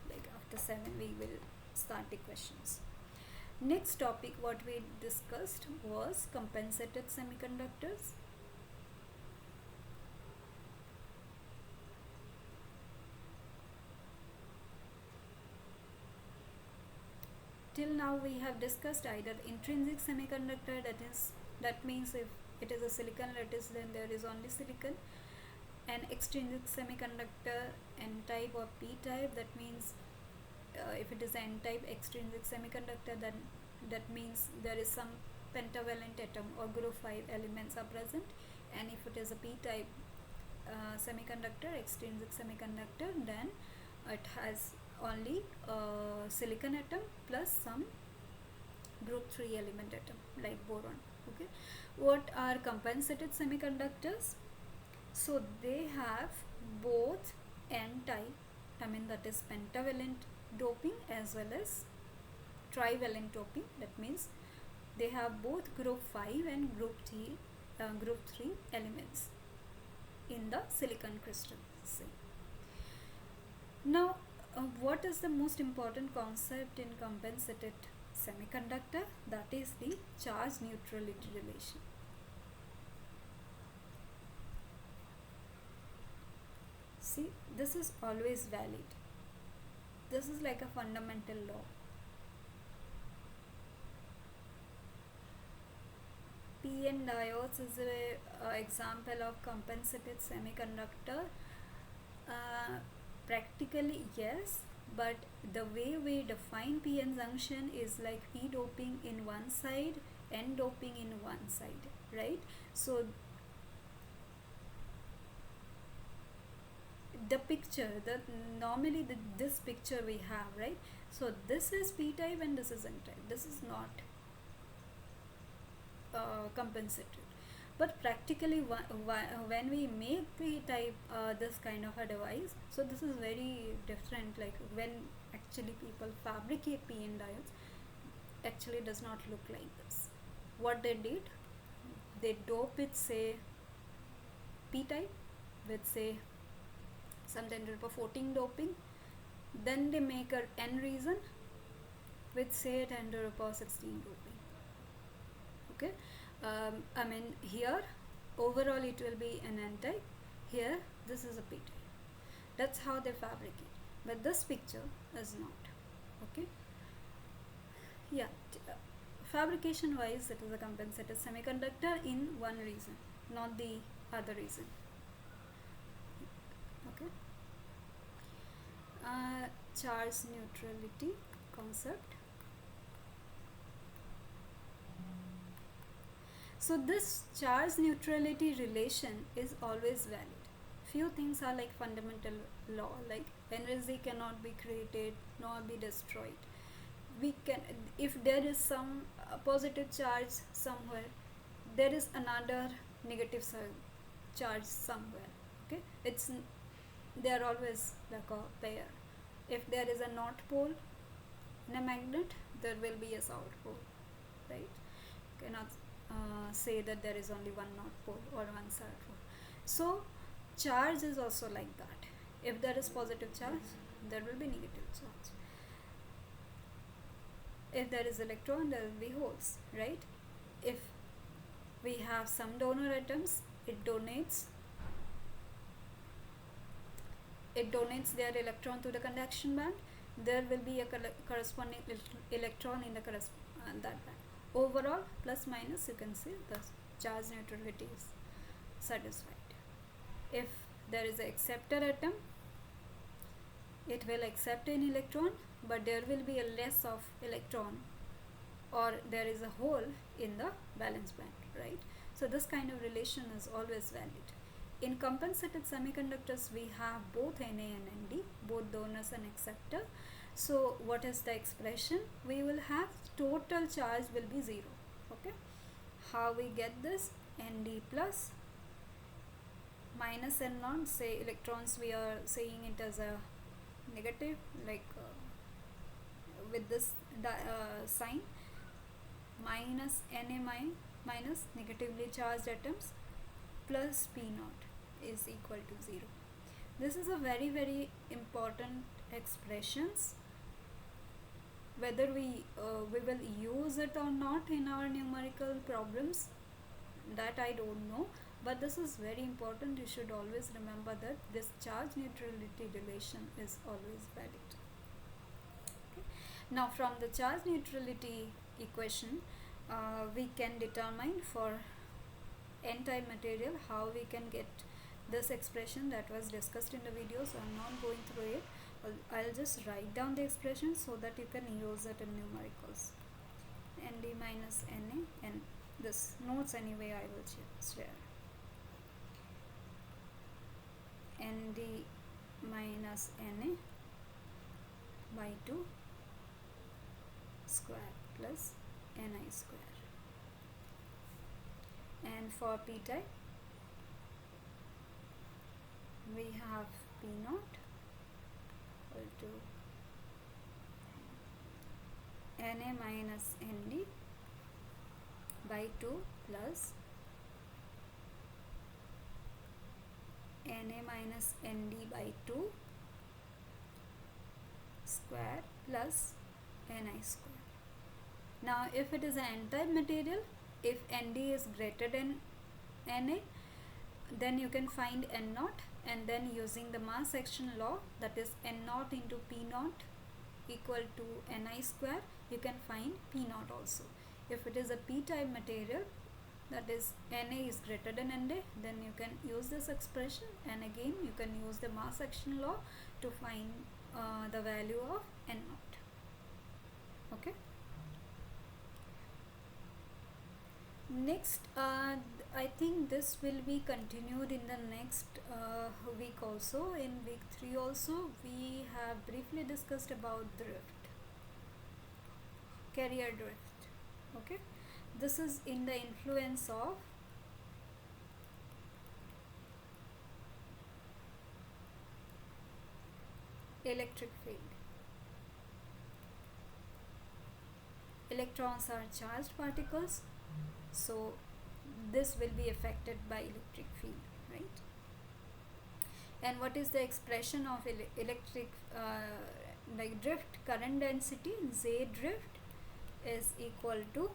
like after 7, we will start the questions. Next topic what we discussed was compensated semiconductors. Till now we have discussed either intrinsic semiconductor, that means if it is a silicon lattice then there is only silicon, and extrinsic semiconductor N type or P type, that means if it is N type extrinsic semiconductor, then that means there is some pentavalent atom or group 5 elements are present, and if it is a P type semiconductor, extrinsic semiconductor, then it has only silicon atom plus some group 3 element atom like boron. Okay, what are compensated semiconductors? So they have both N type, that is pentavalent doping, as well as trivalent doping. That means they have both group 5 and group 3 elements in the silicon crystal. Now what is the most important concept in compensated semiconductor? That is the charge neutrality relation. See, this is always valid. This is like a fundamental law. p-n diodes is a example of compensated semiconductor? uh, Practically yes, but the way we define p-n junction is like p doping in one side, n doping in one side, right? So the picture, this picture we have, right? So this is p type and this is n type. This is not compensated. But practically, when we make p-type this kind of a device, so this is very different. Like when actually people fabricate p-n diodes, actually does not look like this. What they did, they dope it, say p-type with say some 10^14 doping, then they make a n region with say 10^16 doping. Okay. I mean here overall it will be an n type, here this is a p type. That's how they fabricate, but this picture is not. Okay. Yeah, fabrication wise it is a compensated semiconductor in one region, not the other region. Okay. Charge neutrality concept. So this charge neutrality relation is always valid. Few things are like fundamental law, like energy cannot be created nor be destroyed. We can, if there is some positive charge somewhere, there is another negative charge somewhere. Okay, they are always like a pair. If there is a north pole in a magnet, there will be a south pole, right? Cannot say that there is only one north pole or one south pole. So charge is also like that. If there is positive charge, there will be negative charge. If there is electron, there will be holes, right? If we have some donor atoms, it donates their electron to the conduction band, there will be a corresponding electron in the that band. Overall, plus minus, you can see the charge neutrality is satisfied. If there is an acceptor atom, it will accept an electron, but there will be a less of electron, or there is a hole in the valence band, right? So this kind of relation is always valid. In compensated semiconductors, we have both Na and Nd, both donors and acceptor. So what is the expression? We will have total charge will be 0. Okay. How we get this? Nd plus minus N naught, say electrons we are saying it as a negative, like with this sign, minus Na minus negatively charged atoms plus P naught is equal to 0. This is a very very important expressions. Whether we will use it or not in our numerical problems, that I don't know, but this is very important. You should always remember that this charge neutrality relation is always valid. Okay. Now from the charge neutrality equation, we can determine for n-type material how we can get this expression that was discussed in the video, so I'm not going through it. I'll just write down the expression so that you can use it in numericals. Nd minus Na, and this notes anyway I will share. Nd minus Na by 2 square plus Ni square. And for p-type, we have P naught equal to Na minus Nd by 2 plus Na minus Nd by 2 square plus Ni square. Now if it is an n-type material, if Nd is greater than Na, then you can find N naught, and then using the mass action law, that is N naught into P naught equal to Ni square, you can find P naught also. If it is a p-type material, that is Na is greater than Nd, then you can use this expression, and again you can use the mass action law to find the value of N naught. Okay. Next, I think this will be continued in the next week also. In week 3 also, we have briefly discussed about drift, carrier drift. Okay, this is in the influence of electric field. Electrons are charged particles, so this will be affected by electric field, right? And what is the expression of electric like drift? Current density Z drift is equal to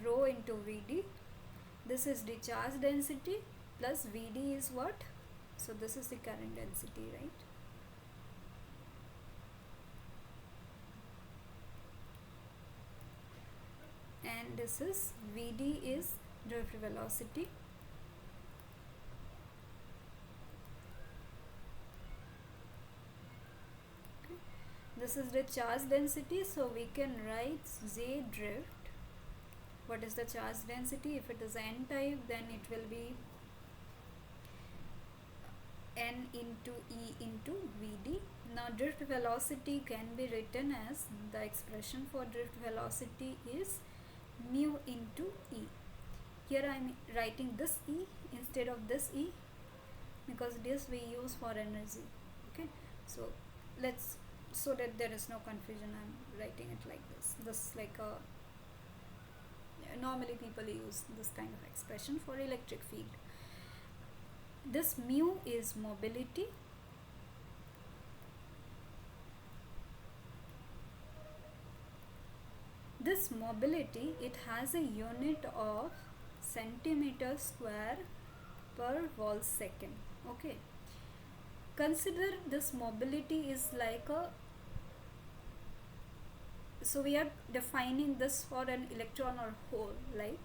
rho into Vd. This is the charge density plus Vd is what? So this is the current density, right? And this is Vd is drift velocity. Okay. This is the charge density, so we can write Z drift. What is the charge density? If it is n type, then it will be n into E into Vd. Now drift velocity can be written as, the expression for drift velocity is mu into E. Here I am writing this E instead of this E because this we use for energy. Okay, so let's, so that there is no confusion, I am writing it like this. This like a, normally people use this kind of expression for electric field. This mu is mobility. This mobility, it has a unit of centimeter square per volt second. Okay, consider this mobility is like a, so we are defining this for an electron or hole, like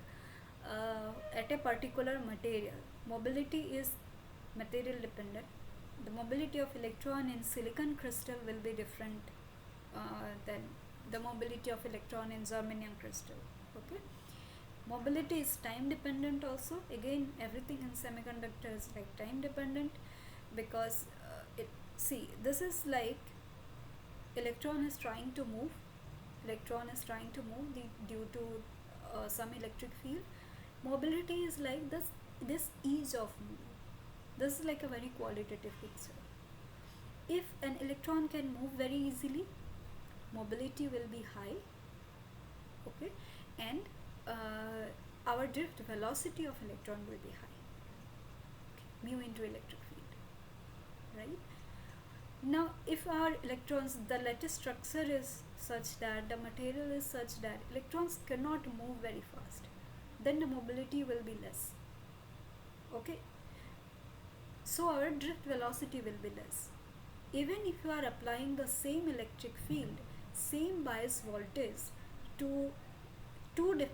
at a particular material. Mobility is material dependent. The mobility of electron in silicon crystal will be different than the mobility of electron in germanium crystal. Okay, mobility is time dependent also. Again, everything in semiconductor is like time dependent, because see, this is like electron is trying to move, due to some electric field. Mobility is like this ease of moving. This is like a very qualitative picture. If an electron can move very easily, mobility will be high. Okay, and our drift velocity of electron will be high. Okay, mu into electric field, right? Now if our electrons, the lattice structure is such that the material is such that electrons cannot move very fast, then the mobility will be less. Okay, so our drift velocity will be less. Even if you are applying the same electric field, same bias voltage to two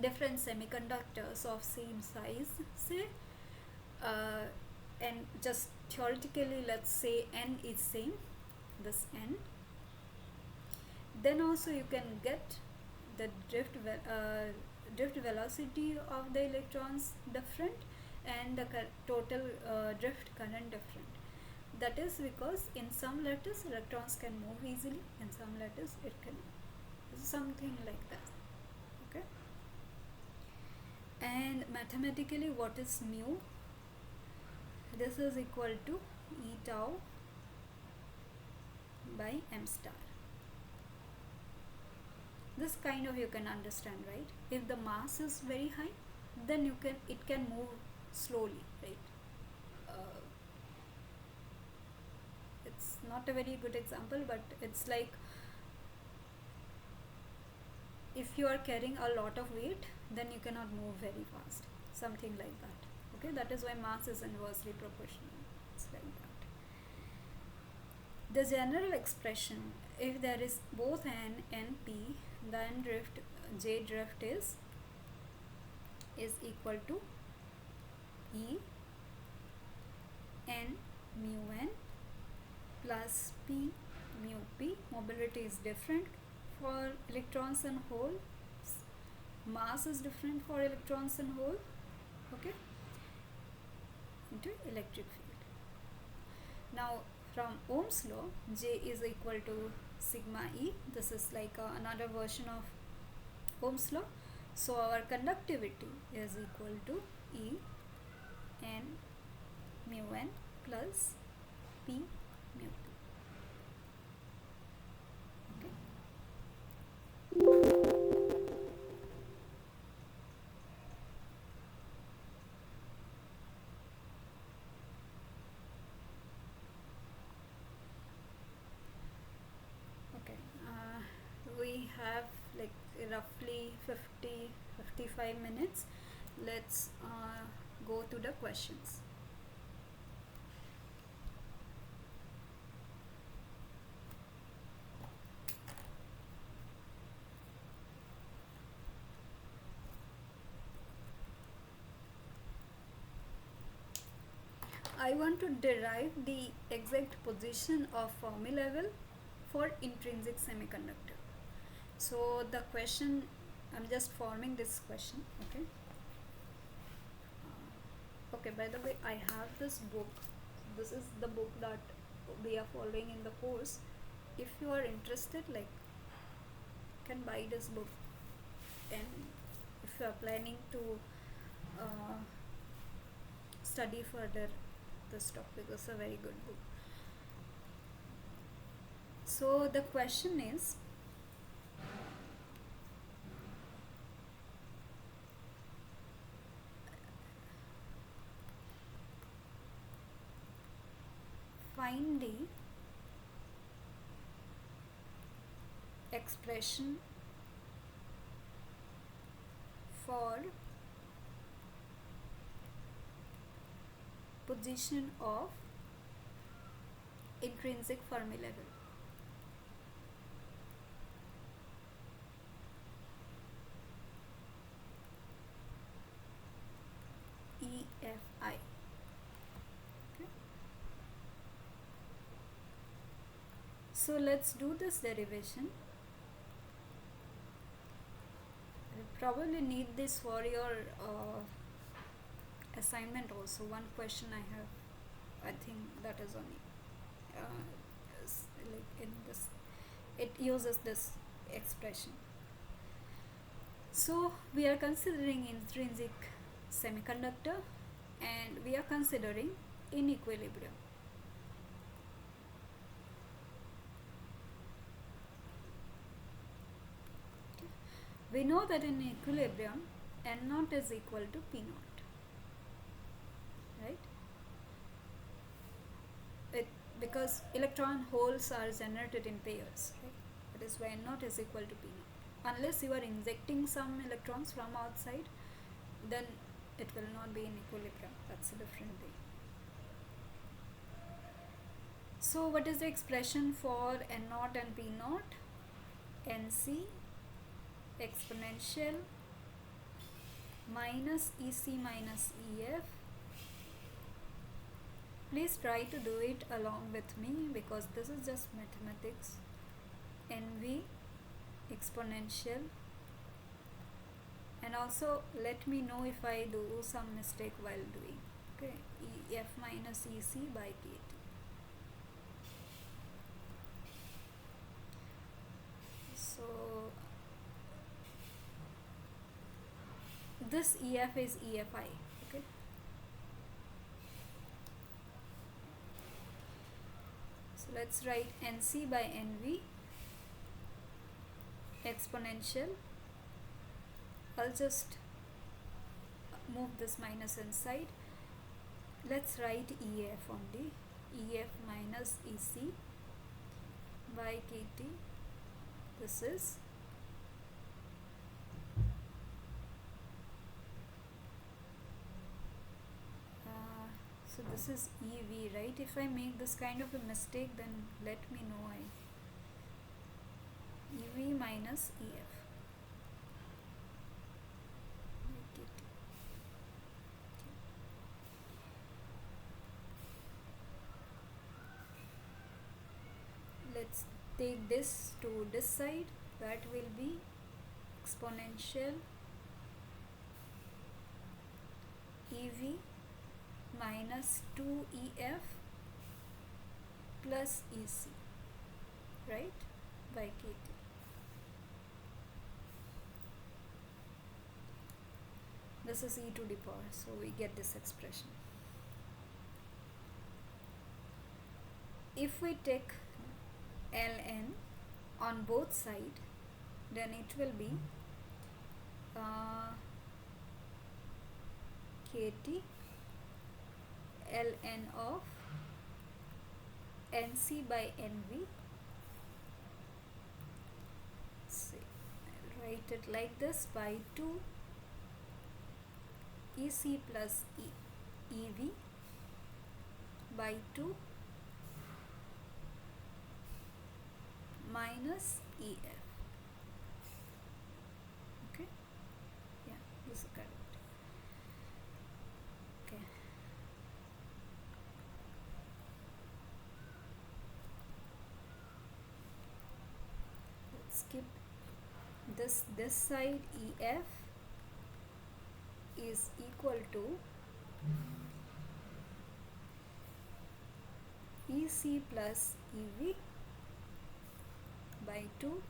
different semiconductors of same size, say, and just theoretically let's say n is same, this n, then also you can get the drift velocity of the electrons different and the total drift current different. That is because in some lattice electrons can move easily, in some lattice it can, something like that. Okay, and mathematically what is mu? This is equal to E tau by m star. This kind of you can understand, right? If the mass is very high, then it can move slowly, right? It's not a very good example, but it's like if you are carrying a lot of weight, then you cannot move very fast, something like that. Okay, that is why mass is inversely proportional. It's like that. The general expression, if there is both n and p, then J drift is is equal to E n mu n plus P mu P. Mobility is different for electrons and holes, mass is different for electrons and hole, okay, into electric field. Now from Ohm's law, J is equal to sigma E. This is like another version of Ohm's law. So our conductivity is equal to E n mu n plus P mu P. Okay, we have like roughly 55 minutes. Let's go to the questions. I want to derive the exact position of Fermi level for intrinsic semiconductor. So the question, I'm just forming this question, okay. Okay, by the way, I have this book. This is the book that we are following in the course. If you are interested, like, you can buy this book, and if you are planning to study further this topic, is a very good book. So the question is, find the expression for position of intrinsic Fermi level. EFI. Okay. So let's do this derivation. You probably need this for your assignment also. One question I have, I think that is only like in this, it uses this expression. So we are considering intrinsic semiconductor and we are considering in equilibrium. We know that in equilibrium N0 is equal to P0, right? Because electron holes are generated in pairs, right? That is why N0 is equal to P0. Unless you are injecting some electrons from outside, then it will not be in equilibrium. That's a different thing. So what is the expression for N0 and P0? NC exponential minus EC minus EF. Please try to do it along with me because this is just mathematics. NV exponential, and also let me know if I do some mistake while doing. Okay, EF minus EC by KT. So this EF is EFI. Okay. So let's write NC by NV exponential. I'll just move this minus inside. Let's write EF only. EF minus EC by KT. This is so this is EV, right? If I make this kind of a mistake, then let me know. EV minus EF. let's take this to this side. That will be exponential EV minus 2EF plus EC, right, by KT. This is e to the power, so we get this expression. If we take ln on both sides, then it will be kt ln of nc by nv. See, I'll write it like this, by 2 ec plus ev by 2 minus ef. Okay, yeah, this is correct. Okay, let's skip this side. EF is equal to EC plus EV by 2.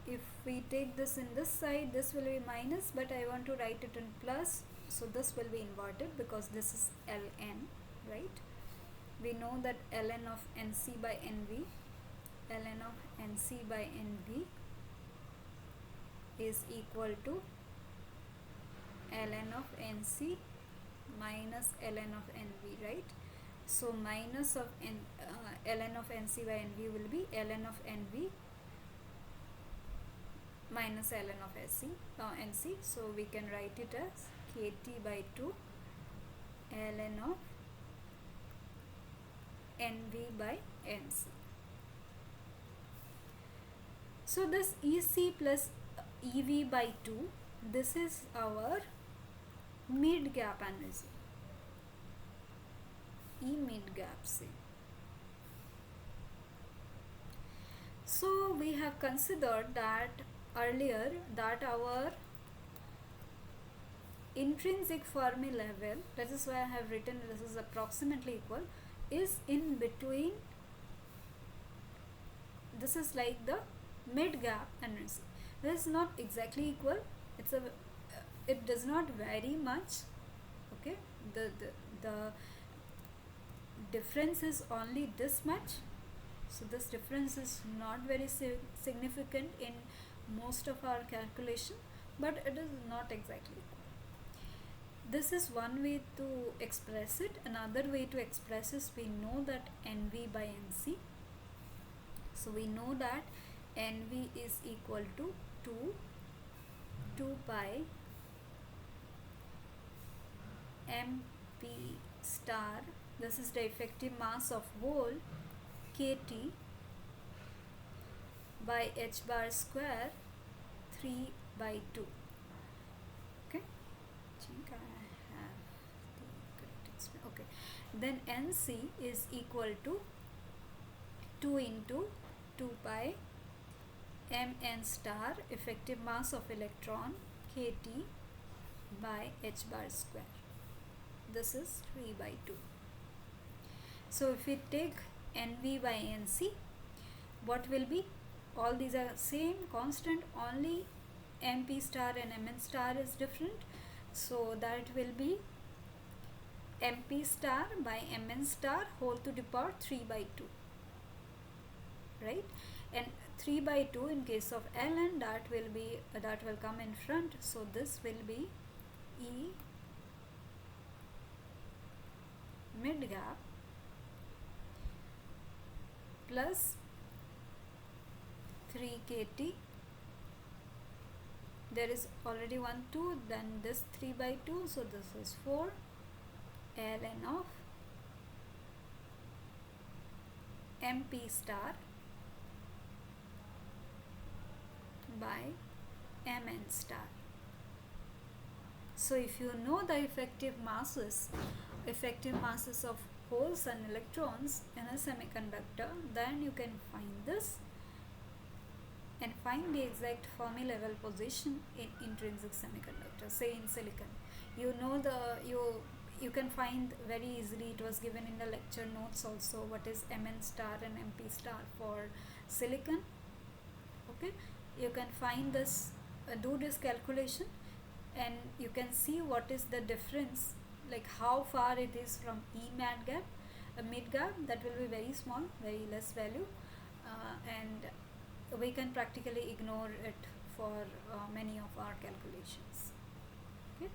If we take this in this side, this will be minus, but I want to write it in plus, so this will be inverted because this is ln, right? We know that ln of nc by nv, ln of nc by nv is equal to ln of nc minus ln of nv, right? So minus of ln of nc by nv will be ln of nv minus ln of nc, so we can write it as kt by 2 ln of nv by nc. So this ec plus ev by 2, this is our mid gap energy, E mid gap C. So we have considered that earlier that our intrinsic Fermi level, that is why I have written this is approximately equal, is in between. This is like the mid gap energy. This is not exactly equal. It does not vary much. Okay, the difference is only this much. So this difference is not very significant in most of our calculation, but it is not exactly equal. This is one way to express it. Another way to express is, we know that NV by NC. So we know that NV is equal to 2 pi MP star. This is the effective mass of hole, KT by h bar square 3 by 2. Okay, I think I have the correct expression. Okay, then NC is equal to 2 into 2 pi Mn star, effective mass of electron, KT by h bar square. This is 3 by 2. So if we take NV by NC, what will be? All these are same, constant, only MP star and Mn star is different. So that will be MP star by Mn star whole to the power 3 by 2, right? And 3 by 2 in case of ln, that will come in front. So this will be E mid gap plus 3 kt. There is already 1 2, then this 3 by 2, so this is 4 ln of MP star by Mn star. So if you know the effective masses of holes and electrons in a semiconductor, then you can find this and find the exact Fermi level position in intrinsic semiconductor, say in silicon. You know you can find very easily, it was given in the lecture notes also, what is Mn star and Mp star for silicon. Okay, you can find this, do this calculation, and you can see what is the difference, like how far it is from E mid gap. A mid gap that will be very small, very less value, and we can practically ignore it for many of our calculations. Okay,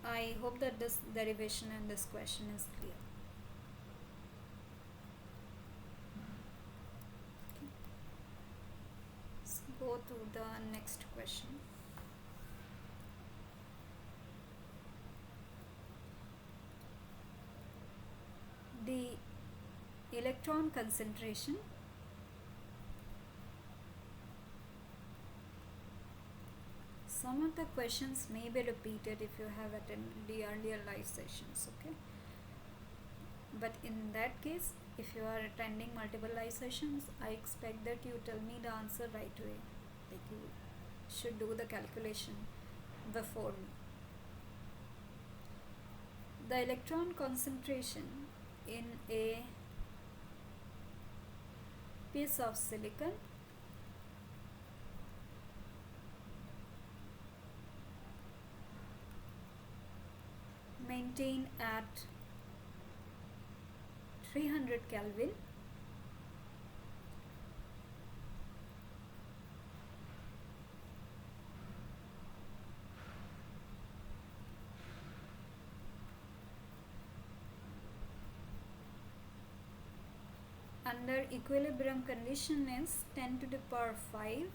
I hope that this derivation and this question is clear. Okay. Let's go to the next question. The electron concentration some of the questions may be repeated if you have attended the earlier live sessions, okay, but in that case, if you are attending multiple live sessions, I expect that you tell me the answer right away, like you should do the calculation before me. The electron concentration in a piece of silicon maintained at 300 Kelvin under equilibrium condition is 10 to the power 5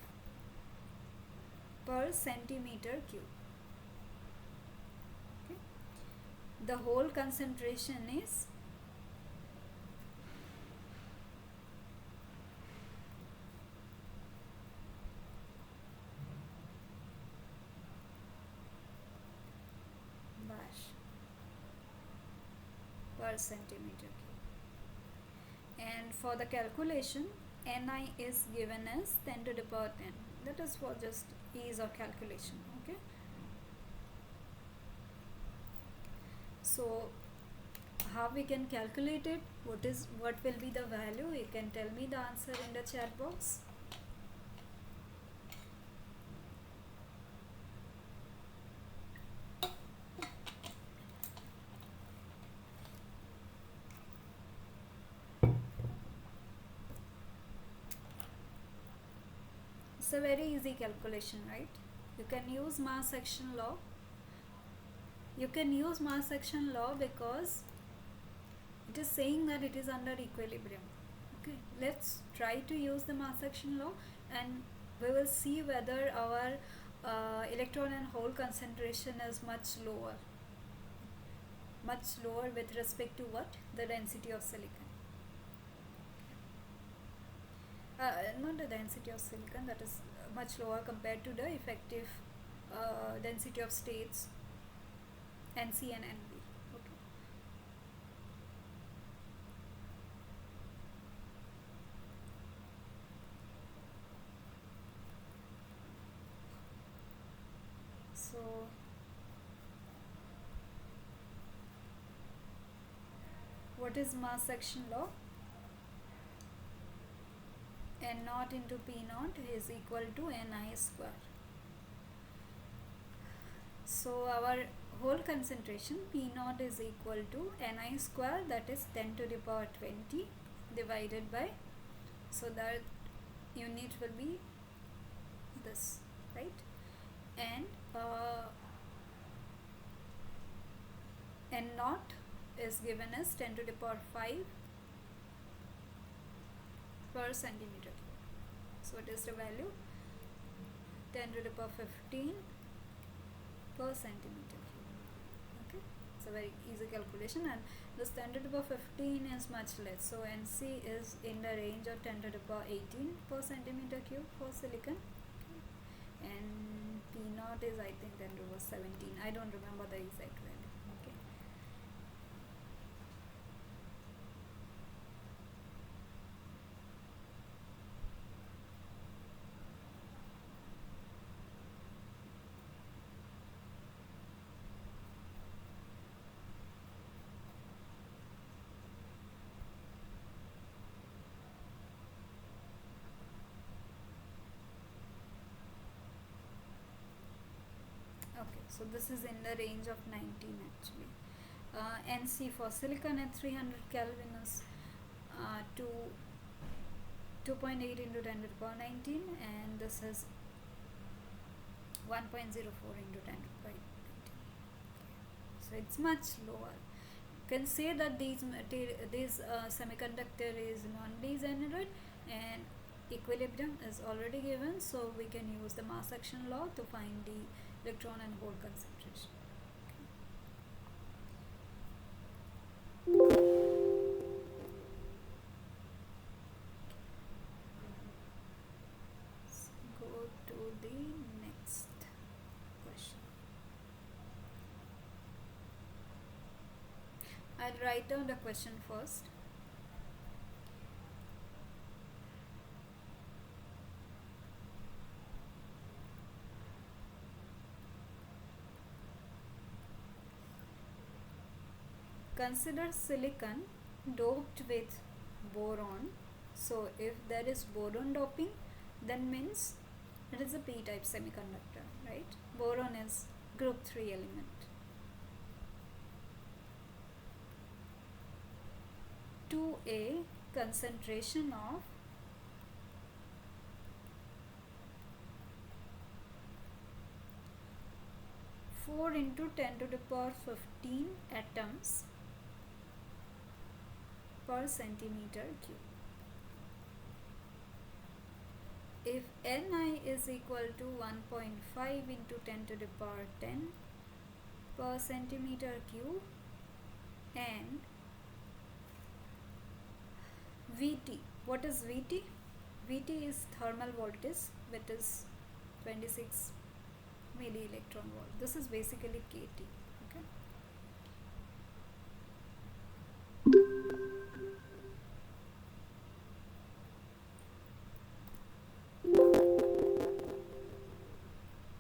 per centimeter cube. Okay. The whole concentration is bash per centimeter cube. And for the calculation, Ni is given as 10 to the power 10. That is for just ease of calculation. Okay. So how we can calculate it? What will be the value? You can tell me the answer in the chat box. It's a very easy calculation, right? You can use mass action law. You can use mass action law because it is saying that it is under equilibrium. Okay, let's try to use the mass action law and we will see whether our electron and hole concentration is much lower with respect to what? The density of silicon. Not the density of silicon, that is much lower compared to the effective density of states NC and NB. Okay. So what is mass action law? N naught into P naught is equal to Ni square. So our whole concentration P naught is equal to Ni square, that is 10 to the power 20 divided by, so that unit will be this, right? And N naught is given as 10 to the power 5 per centimeter cube. So it is the value 10 to the power 15 per centimeter cube. Okay, it's a very easy calculation, and this 10 to the power 15 is much less. So NC is in the range of 10 to the power 18 per centimeter cube for silicon, and P naught is, I think, then it was 17. I don't remember the exact value. Okay. Okay, so this is in the range of 19 actually. NC for silicon at 300 Kelvin is 2.8 into 10 to the power 19, and this is 1.04 into 10 to the power 19. So it's much lower. You can say that these semiconductor is non-degenerate, and equilibrium is already given, so we can use the mass action law to find the electron and hole concentration. So go to the next question. I'll write down the question first. Consider silicon doped with boron. So if there is boron doping, then means it is a p-type semiconductor, right? Boron is group 3 element. 2a concentration of 4 into 10 to the power 15 atoms per centimeter cube. If Ni is equal to 1.5 into 10 to the power 10 per centimeter cube, and Vt, what is Vt? Vt is thermal voltage, that is 26 milli electron volt. This is basically kT. Okay.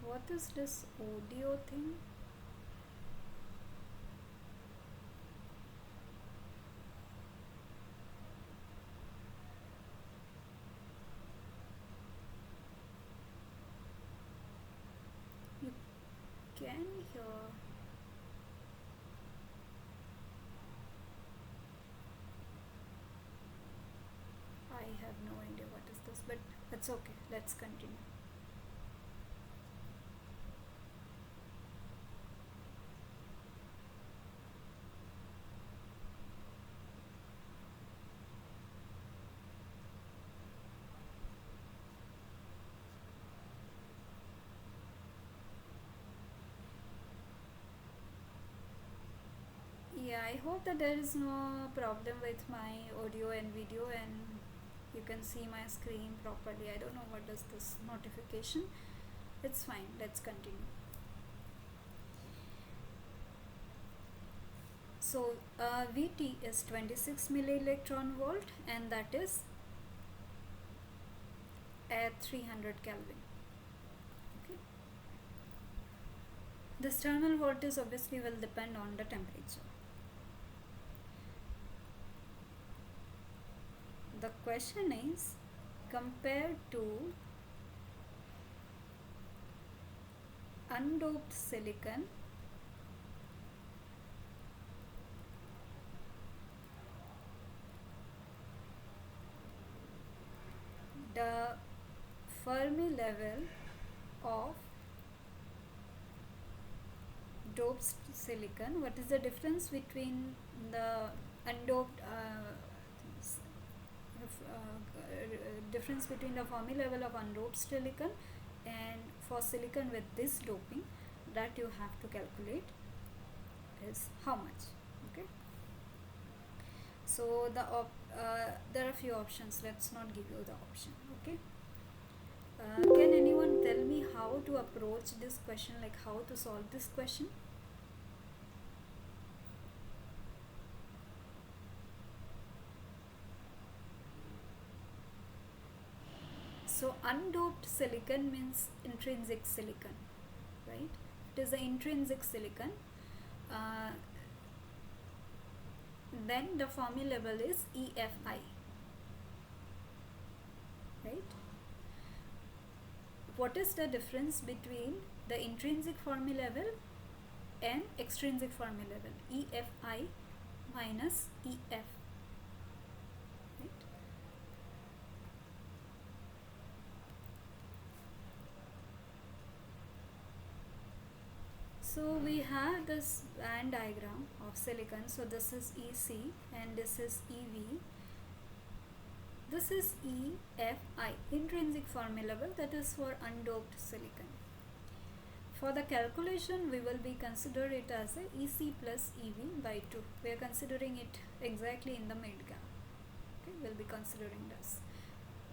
What is this audio thing? You can hear. I have no idea what is this, but it's okay. Let's continue. Yeah, I hope that there is no problem with my audio and video, and you can see my screen properly. I don't know what is this notification. It's fine. Let's continue. So Vt is 26 milli electron volt, and that is at 300 Kelvin. Okay. This thermal voltage obviously will depend on the temperature. The question is, compared to undoped silicon, the Fermi level of doped silicon, what is the difference between the undoped difference between the Fermi level of undoped silicon and for silicon with this doping, that you have to calculate is how much. Okay. So there are few options. Let's not give you the option. Okay. Can anyone tell me how to approach this question, like how to solve this question. So undoped silicon means intrinsic silicon, right? It is the intrinsic silicon. Uh, then the Fermi level is EFI, right? What is the difference between the intrinsic Fermi level and extrinsic Fermi level? EFI minus EF, right? So we have this band diagram of silicon. So this is EC and this is EV. This is EFI, intrinsic Fermi level, that is for undoped silicon. For the calculation, we will be consider it as a EC plus EV by 2. We are considering it exactly in the mid gap. Okay, we'll be considering this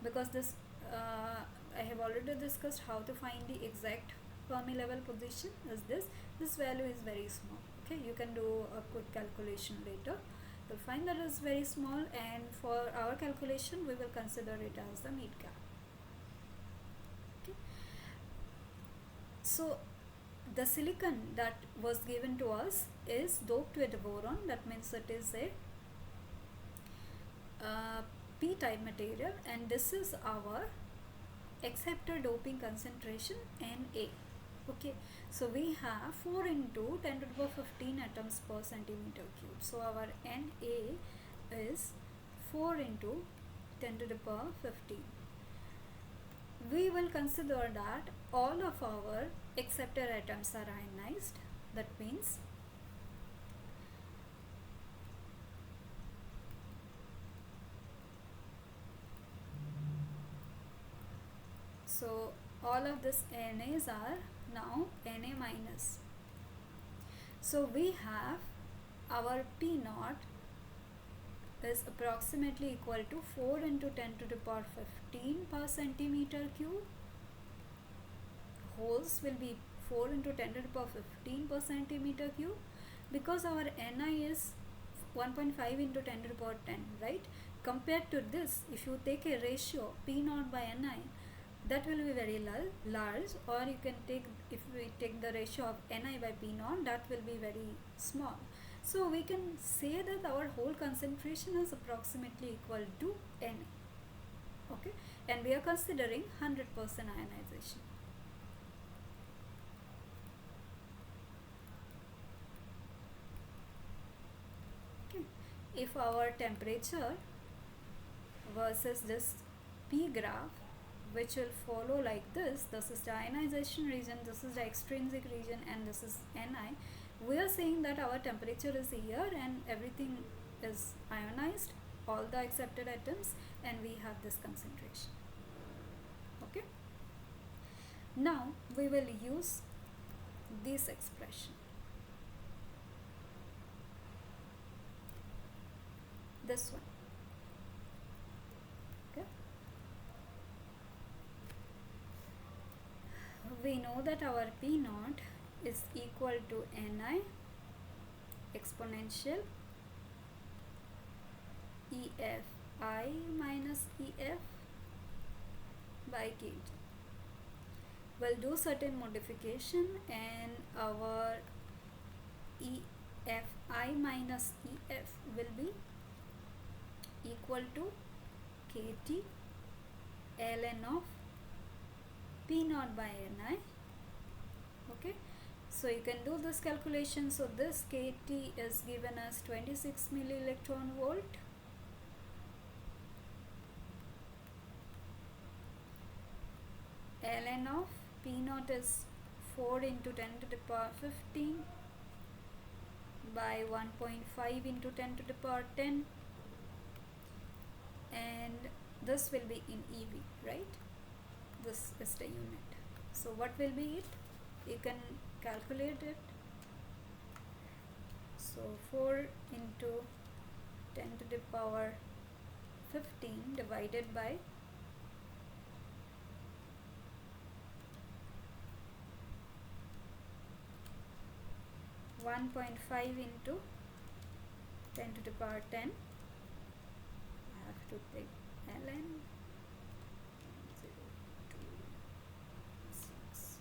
because this I have already discussed how to find the exact Fermi level position. Is this value is very small. Okay, you can do a quick calculation later. You'll find that it's very small, and for our calculation we will consider it as the mid gap. Okay. So the silicon that was given to us is doped with boron. That means it is a p-type material, and this is our acceptor doping concentration Na. Okay, so we have 4 into 10 to the power 15 atoms per centimeter cube. So our Na is 4 into 10 to the power 15. We will consider that all of our acceptor atoms are ionized. That means so all of these NAs are now Na minus. So we have our P naught is approximately equal to 4 into 10 to the power 15 per centimeter cube. Holes will be 4 into 10 to the power 15 per centimeter cube, because our Ni is 1.5 into 10 to the power 10, right? Compared to this, if you take a ratio P naught by Ni, that will be very large, or you can take, if we take the ratio of Ni by P naught, that will be very small. So we can say that our whole concentration is approximately equal to Na. Okay, and we are considering 100% ionization. Okay, if our temperature versus this P graph, which will follow like this is the ionization region, this is the extrinsic region, and this is Ni. We are saying that our temperature is here and everything is ionized, all the accepted atoms, and we have this concentration. Okay, now we will use this expression, this one. Okay, we know that our P naught is equal to Ni exponential EFI minus EF by kg. We'll do certain modification, and our EFI minus EF will be equal to kT ln of P naught by Ni. Okay, so you can do this calculation. So this kT is given as 26 millielectron volt. Ln of P naught is 4 into 10 to the power 15 by 1.5 into 10 to the power 10, and this will be in EV, right? This is the unit. So what will be it? You can calculate it. So 4 into 10 to the power 15 divided by 1.5 into 10 to the power 10. I have to take ln 0.026.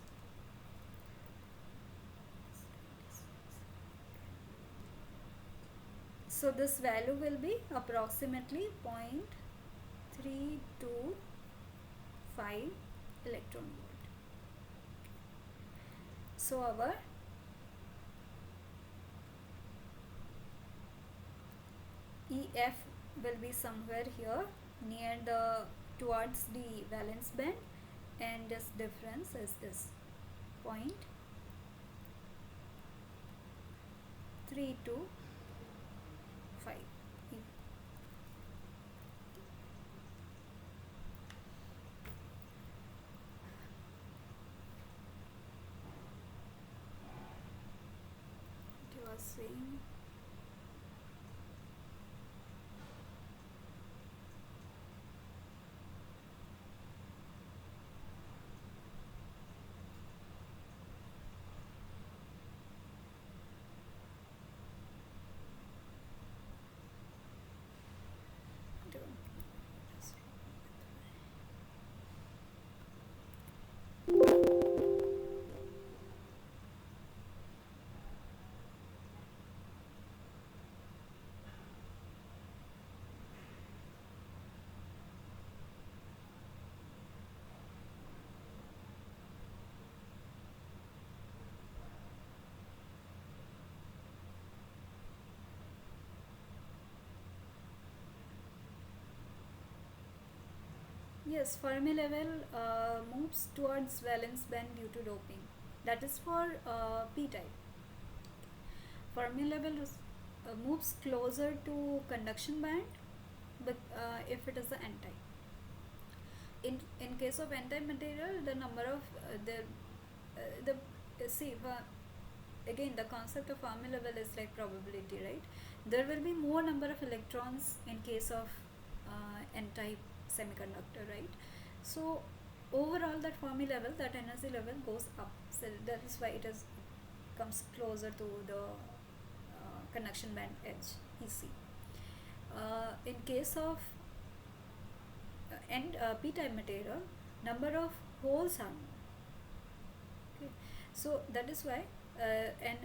So this value will be approximately 0.325 electron volt. So our EF will be somewhere here near the towards the valence band, and this difference is this 0.325. It was saying yes, Fermi level moves towards valence band due to doping. That is for p-type. Fermi level moves closer to conduction band, but if it is the n-type. In case of n-type material, the number of the see again the concept of Fermi level is like probability, right? There will be more number of electrons in case of n-type semiconductor, right? So overall that Fermi level, that energy level goes up. So that is why it is comes closer to the conduction band edge, EC. In case of p-type material, number of holes are more. Okay, so that is why and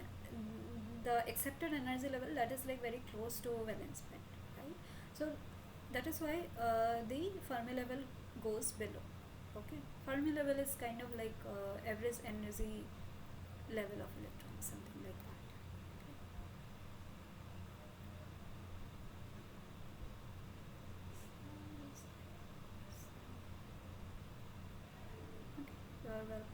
the accepted energy level, that is like very close to valence band, right? So that is why the Fermi level goes below. Okay, Fermi level is kind of like average energy level of electrons, something like that. Okay, you are welcome.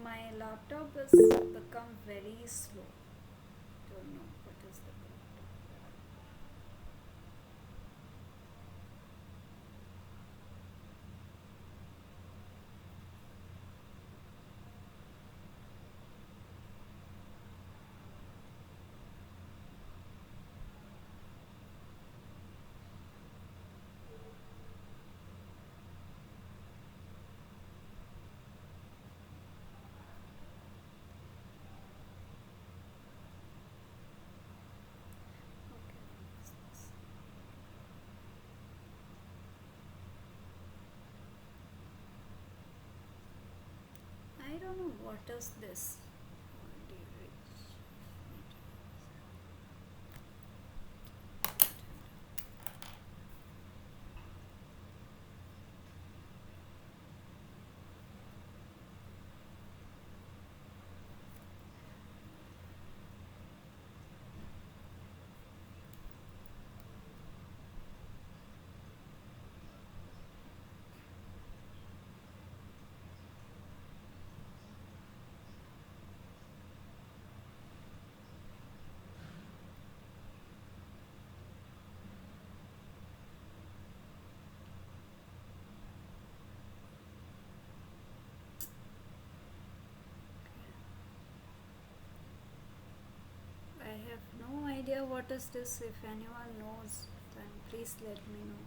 My laptop has become very slow. Don't know what is the problem. Okay, what is this? I don't know what is this. I have no idea what is this. If anyone knows, then please let me know.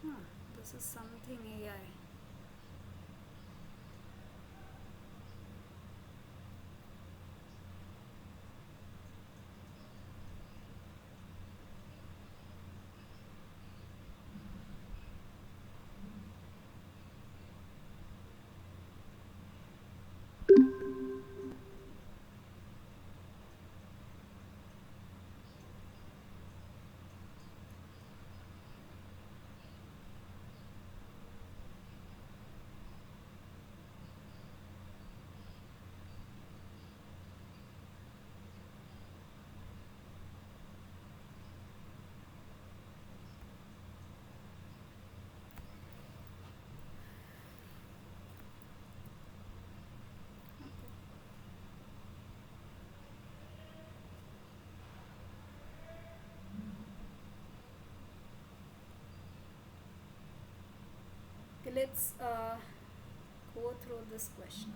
Huh, this is something AI. Okay, let's go through this question.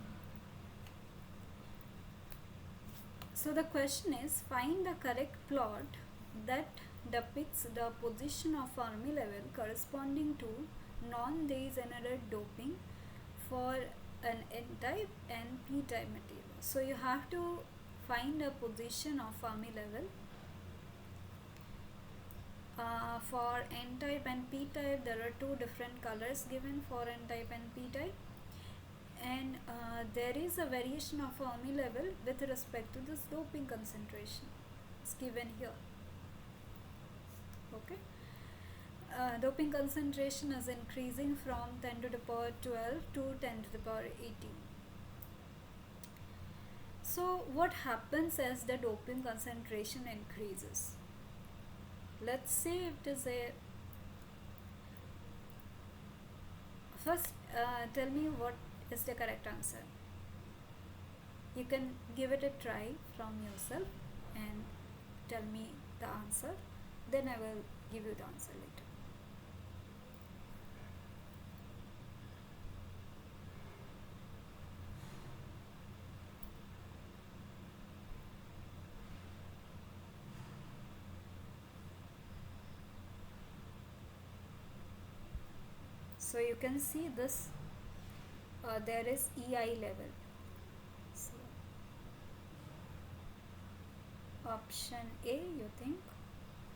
So the question is, find the correct plot that depicts the position of Fermi level corresponding to non-degenerate doping for an N-type and P-type material. So you have to find a position of Fermi level. For N-type and P-type, there are two different colors given for N-type and P-type, and there is a variation of Fermi level with respect to this doping concentration. It's given here. Okay. Doping concentration is increasing from 10 to the power 12 to 10 to the power 18. So what happens as the doping concentration increases? Let's say it is a first tell me what is the correct answer. You can give it a try from yourself and tell me the answer, then I will give you the answer later. So you can see this, there is EI level. So option A, you think?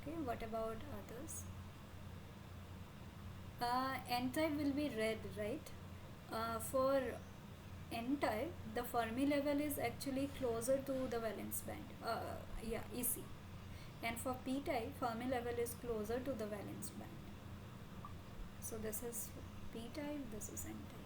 Okay, what about others? N-type will be red, right? For N-type, the Fermi level is actually closer to the valence band. Yeah, EC. And for P-type, Fermi level is closer to the valence band. So this is P-type, this is N-type.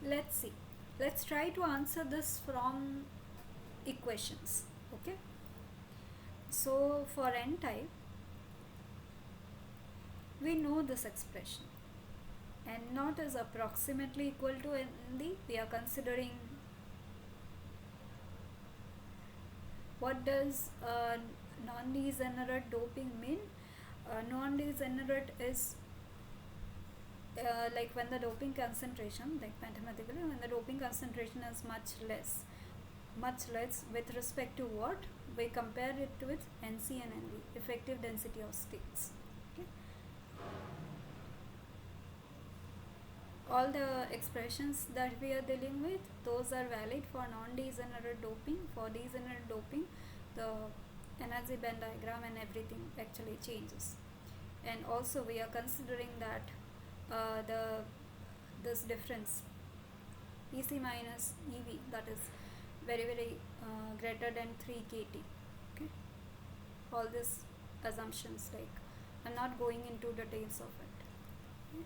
Let's see. Let's try to answer this from equations. Okay. So for N-type, we know this expression. N naught is approximately equal to ND. We are considering what does non-degenerate doping mean. Non-degenerate is like when the doping concentration, like mathematically, when the doping concentration is much less with respect to what we compare it with NC and NV, effective density of states. Okay. All the expressions that we are dealing with, those are valid for non-degenerate doping. For degenerate doping, the energy band diagram and everything actually changes. And also we are considering that this difference EC minus EV, that is very greater than 3 kT. Okay, all these assumptions, like I'm not going into details of it. Okay.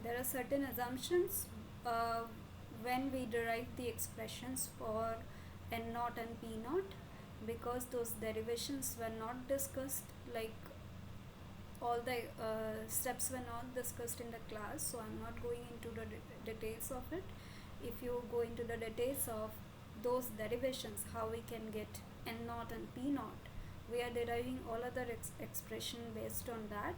There are certain assumptions when we derive the expressions for N naught and P naught. because those derivations were not discussed, like all the steps were not discussed in the class, so I'm not going into the details of it. If you go into the details of those derivations, how we can get n naught and p naught, we are deriving all other expression based on that.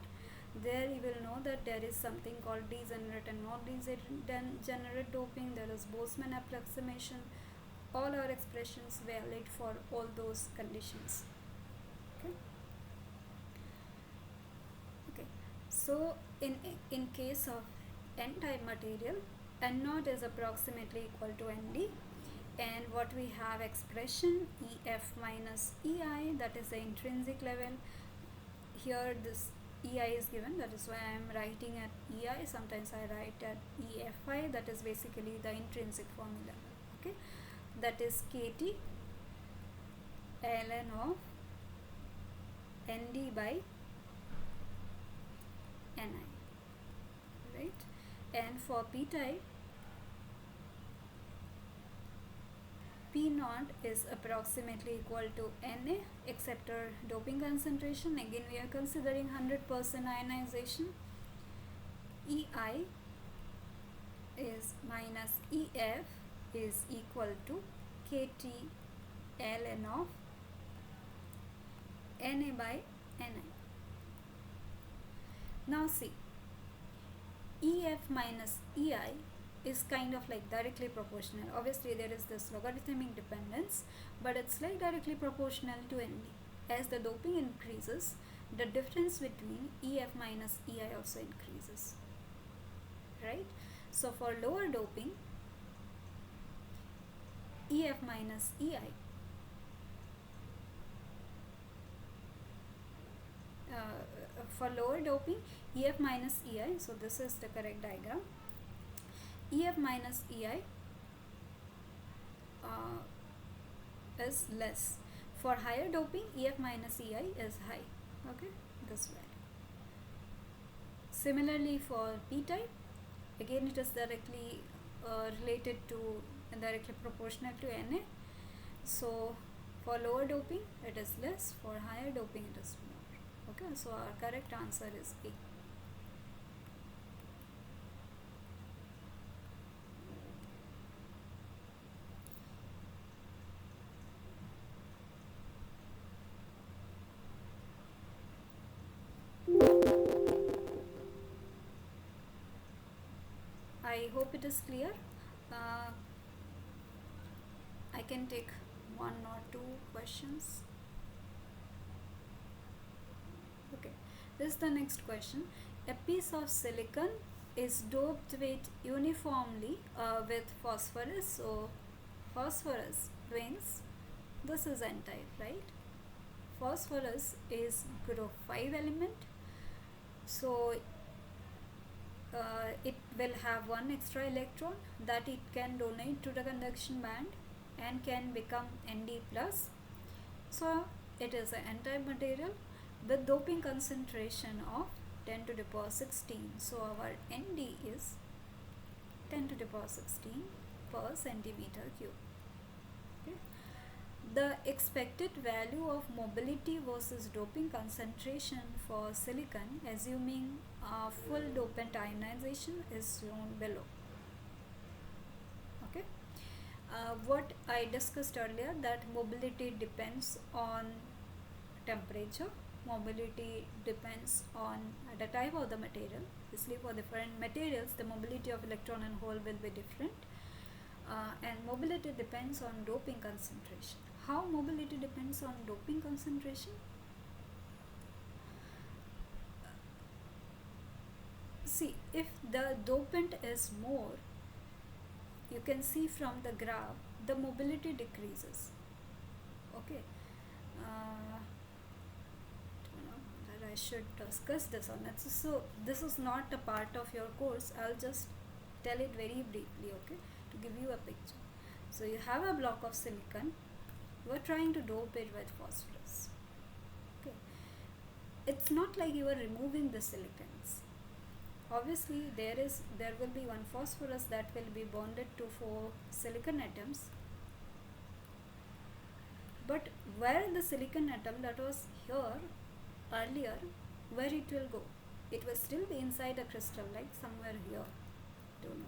There you will know that there is something called degenerate and not degenerate doping. There is Boltzmann approximation. All our expressions valid for all those conditions. Okay. Okay. So in case of n-type material, n naught is approximately equal to nd, and what we have expression EF minus EI, that is the intrinsic level. Here this EI is given, that is why I am writing at EI. Sometimes I write at EFI, that is basically the intrinsic formula. Okay, that is KT ln of ND by Ni, right? And for P type, P naught is approximately equal to Na except our doping concentration. Again we are considering 100% ionization. Ei is minus Ef is equal to Kt ln of Na by Ni. Now see, Ef minus Ei is kind of like directly proportional. Obviously there is this logarithmic dependence, but it's like directly proportional to Nd. As the doping increases, the difference between Ef minus Ei also increases, right? So for lower doping, Ef minus Ei for lower doping, Ef minus Ei, so this is the correct diagram. Ef minus Ei is less. For higher doping, Ef minus Ei is high. Okay, this way. Similarly for P type, again it is directly related to and directly proportional to Na. So for lower doping it is less, for higher doping it is more. Okay, so our correct answer is A. I hope it is clear. I can take one or two questions. Okay, this is the next question. A piece of silicon is doped with uniformly with phosphorus. So phosphorus twins, this is n-type, right? Phosphorus is group 5 element, so it will have one extra electron that it can donate to the conduction band and can become Nd plus. So it is an n-type material with doping concentration of 10 to the power 16. So our Nd is 10 to the power 16 per centimeter cube. Okay. The expected value of mobility versus doping concentration for silicon, assuming full dopant ionization, is shown below. Okay. What I discussed earlier, that mobility depends on temperature, mobility depends on the type of the material. Obviously for different materials the mobility of electron and hole will be different, and mobility depends on doping concentration. How mobility depends on doping concentration? See, if the dopant is more, you can see from the graph the mobility decreases. Okay, I should discuss this on it. So this is not a part of your course. I'll just tell it very briefly, okay, to give you a picture. So you have a block of silicon, you are trying to dope it with phosphorus. Okay, it's not like you are removing the silicons. Obviously there will be one phosphorus that will be bonded to 4 silicon atoms, but where the silicon atom that was here earlier, where it will go? It will still be inside a crystal, like somewhere here, don't know.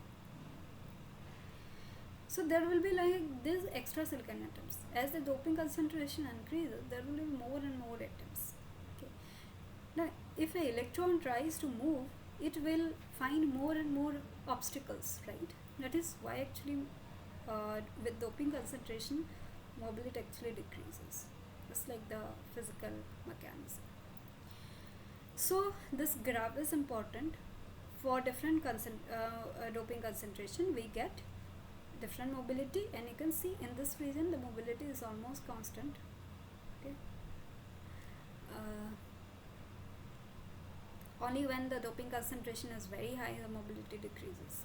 So there will be like these extra silicon atoms. As the doping concentration increases, there will be more and more atoms. Okay. Now if an electron tries to move, it will find more and more obstacles, right? That is why actually with doping concentration, mobility actually decreases. Just like the physical mechanism. So this graph is important. For different doping concentration, we get different mobility, and you can see in this region the mobility is almost constant. Okay. Only when the doping concentration is very high, the mobility decreases.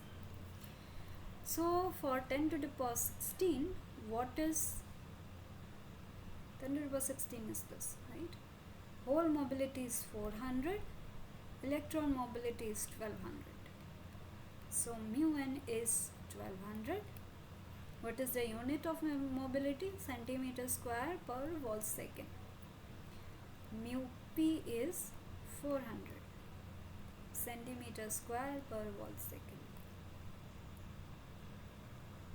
So for 10 to the power 16, what is 10 to the power 16 is this, right? Hole mobility is 400, electron mobility is 1200. So mu n is 1200. What is the unit of mobility? Centimeter square per volt second. Mu p is 400 centimeter square per volt second.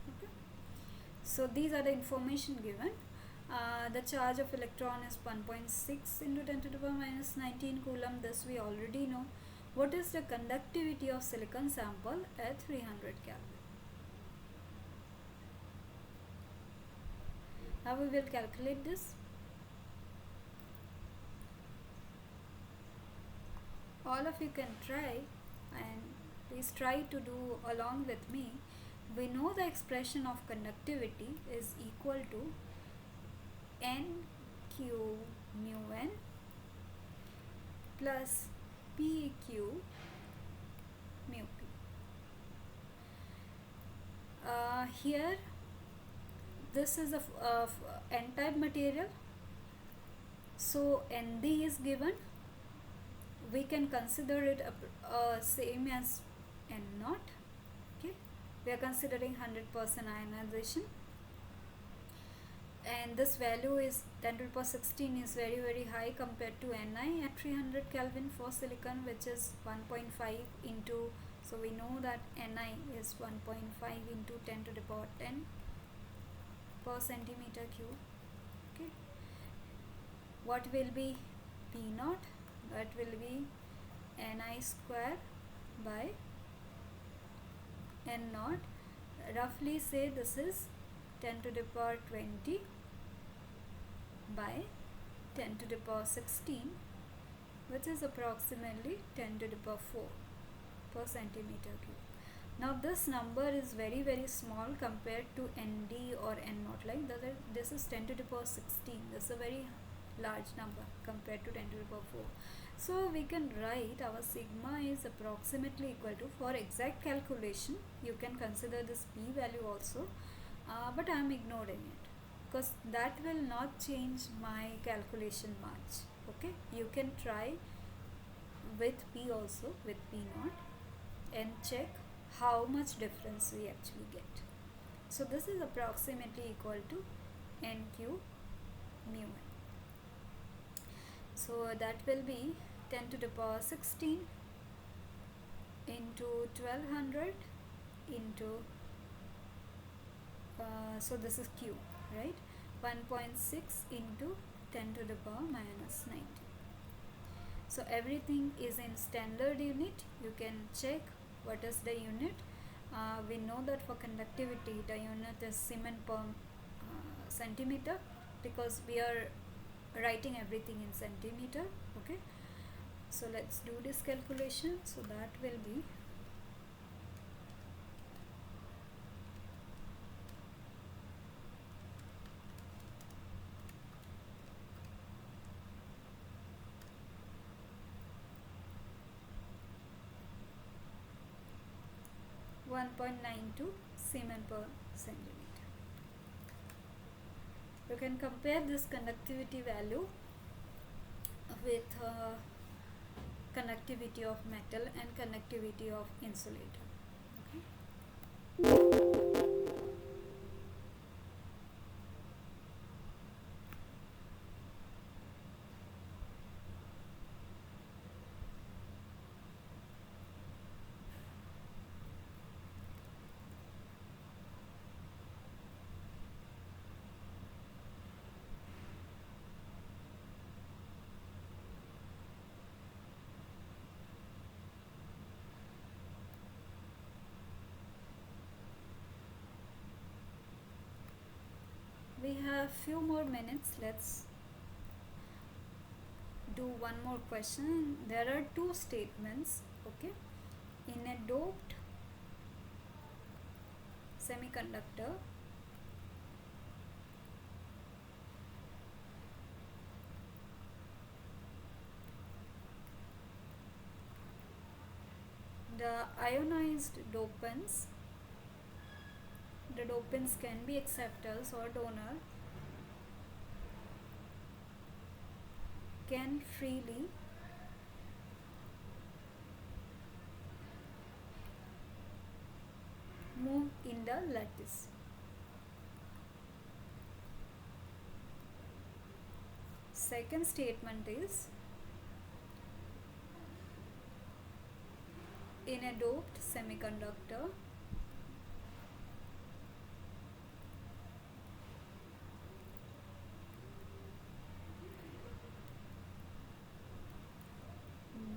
Okay. So these are the information given. The charge of electron is 1.6 into 10 to the power minus 19 coulomb. This we already know. What is the conductivity of silicon sample at 300 Kelvin? How we will calculate this? All of you can try, and please try to do along with me. We know the expression of conductivity is equal to NQ mu n plus PQ mu p. Here this is a n-type material, so Nd is given. We can consider it same as N naught. Okay, we are considering 100% ionization, and this value is 10 to the power 16 is very high compared to Ni at 300 Kelvin for silicon, which is 1.5 into, so we know that Ni is 1.5 into 10 to the power 10 per centimeter cube. Okay, what will be P naught? That will be Ni square by N naught. Roughly say this is 10 to the power 20 by 10 to the power 16, which is approximately 10 to the power 4 per centimeter cube. Now this number is very small compared to Nd or N naught. Like this is 10 to the power 16. This is a very large number compared to 10 to the power 4. So we can write our sigma is approximately equal to, for exact calculation you can consider this p value also, but I am ignoring it because that will not change my calculation much. Okay, you can try with p also, with p naught, and check how much difference we actually get. So this is approximately equal to NQ mu n. So that will be 10 to the power 16 into 1200 into so this is Q, right? 1.6 into 10 to the power minus 19. So everything is in standard unit. You can check what is the unit. We know that for conductivity the unit is Siemens per centimeter, because we are writing everything in centimeter. Okay, so let's do this calculation. So that will be 1.92 Siemens per centimeter. You can compare this conductivity value with conductivity of metal and conductivity of insulator. Okay. a few more minutes. Let's do one more question. There are two statements. Okay, in a doped semiconductor, the ionized dopants, the dopants can be acceptors or donor, can freely move in the lattice. Second statement is, in a doped semiconductor,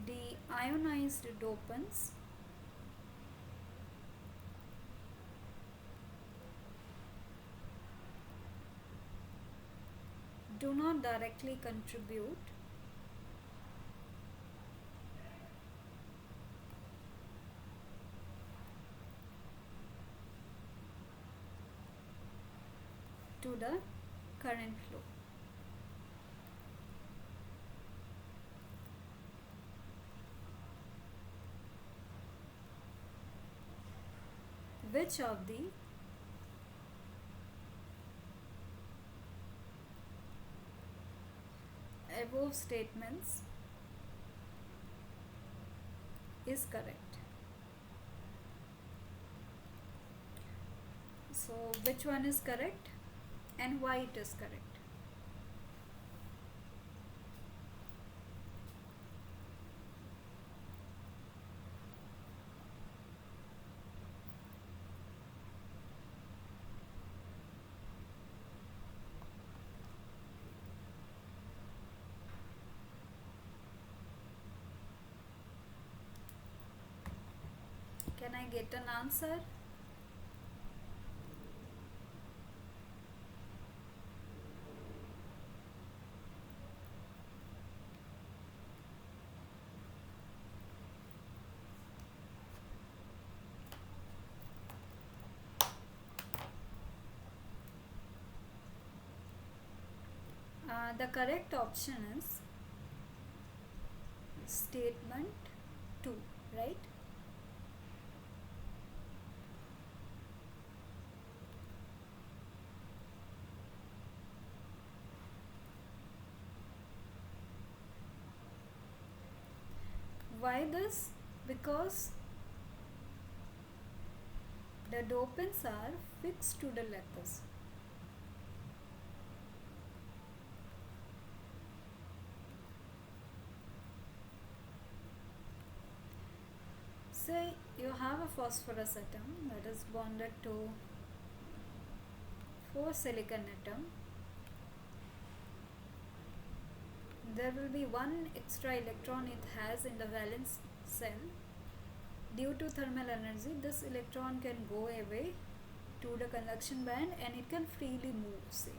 the ionized dopants do not directly contribute to the current flow. Which of the above statements is correct? So which one is correct and why it is correct? Can I get an answer? The correct option is statement 2, right? Why this? Because the dopants are fixed to the lattice. Say you have a phosphorus atom that is bonded to 4 silicon atom. There will be one extra electron it has in the valence cell. Due to thermal energy, this electron can go away to the conduction band and it can freely move, say.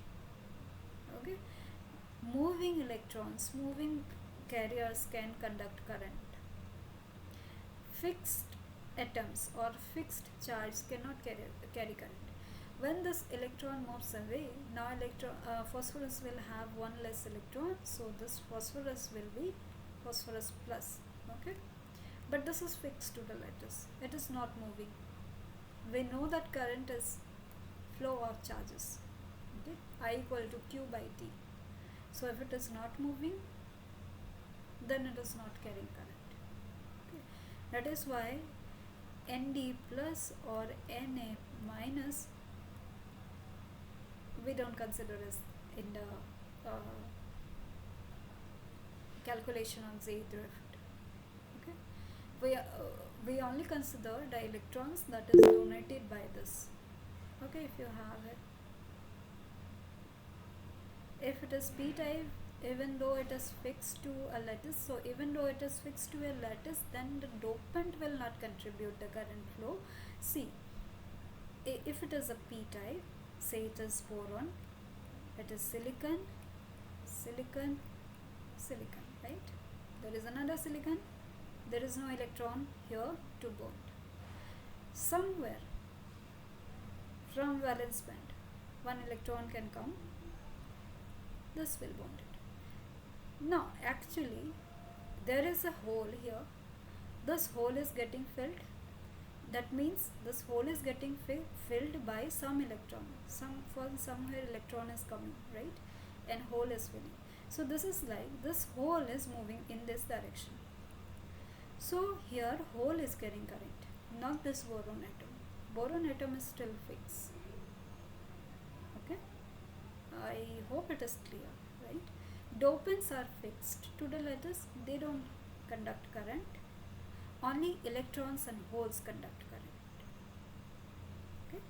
Okay, moving electrons, moving carriers can conduct current. Fixed atoms or fixed charge cannot carry current. When this electron moves away, now phosphorus will have one less electron, so this phosphorus will be phosphorus plus. Okay, but this is fixed to the lattice, it is not moving. We know that current is flow of charges. Okay, I equal to q by t. So if it is not moving, then it is not carrying current. Okay, that is why Nd plus or Na minus we don't consider as in the calculation of Z drift. Okay, we only consider the electrons that is donated by this. Okay, if you have it, if it is p type, even though it is fixed to a lattice, so even though it is fixed to a lattice, then the dopant will not contribute the current flow. See, if it is a p type, say it is boron, It is silicon, silicon, silicon, right? There is another silicon. There is no electron here to bond. Somewhere from valence band, one electron can come. This will bond it. Now, actually, there is a hole here. This hole is getting filled. That means this hole is getting filled by some electron. From somewhere electron is coming, right? And hole is filling. So this is like this hole is moving in this direction. So here hole is getting current, not this boron atom. Boron atom is still fixed. Okay, I hope it is clear, right? Dopants are fixed to the lattice. They don't conduct current. Only electrons and holes conduct current. Okay.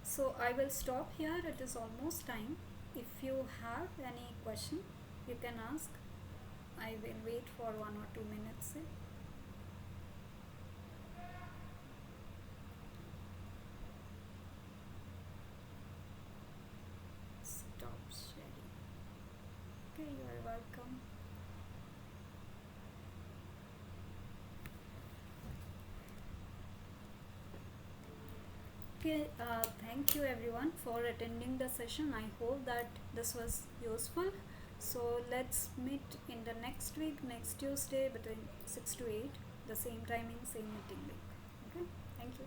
So I will stop here. It is almost time. If you have any question, you can ask. I will wait for 1 or 2 minutes. Stop sharing. Okay, you are welcome. Okay, thank you everyone for attending the session. I hope that this was useful. So let's meet in the next week, next Tuesday between 6 to 8, the same timing, same meeting link. Okay, thank you.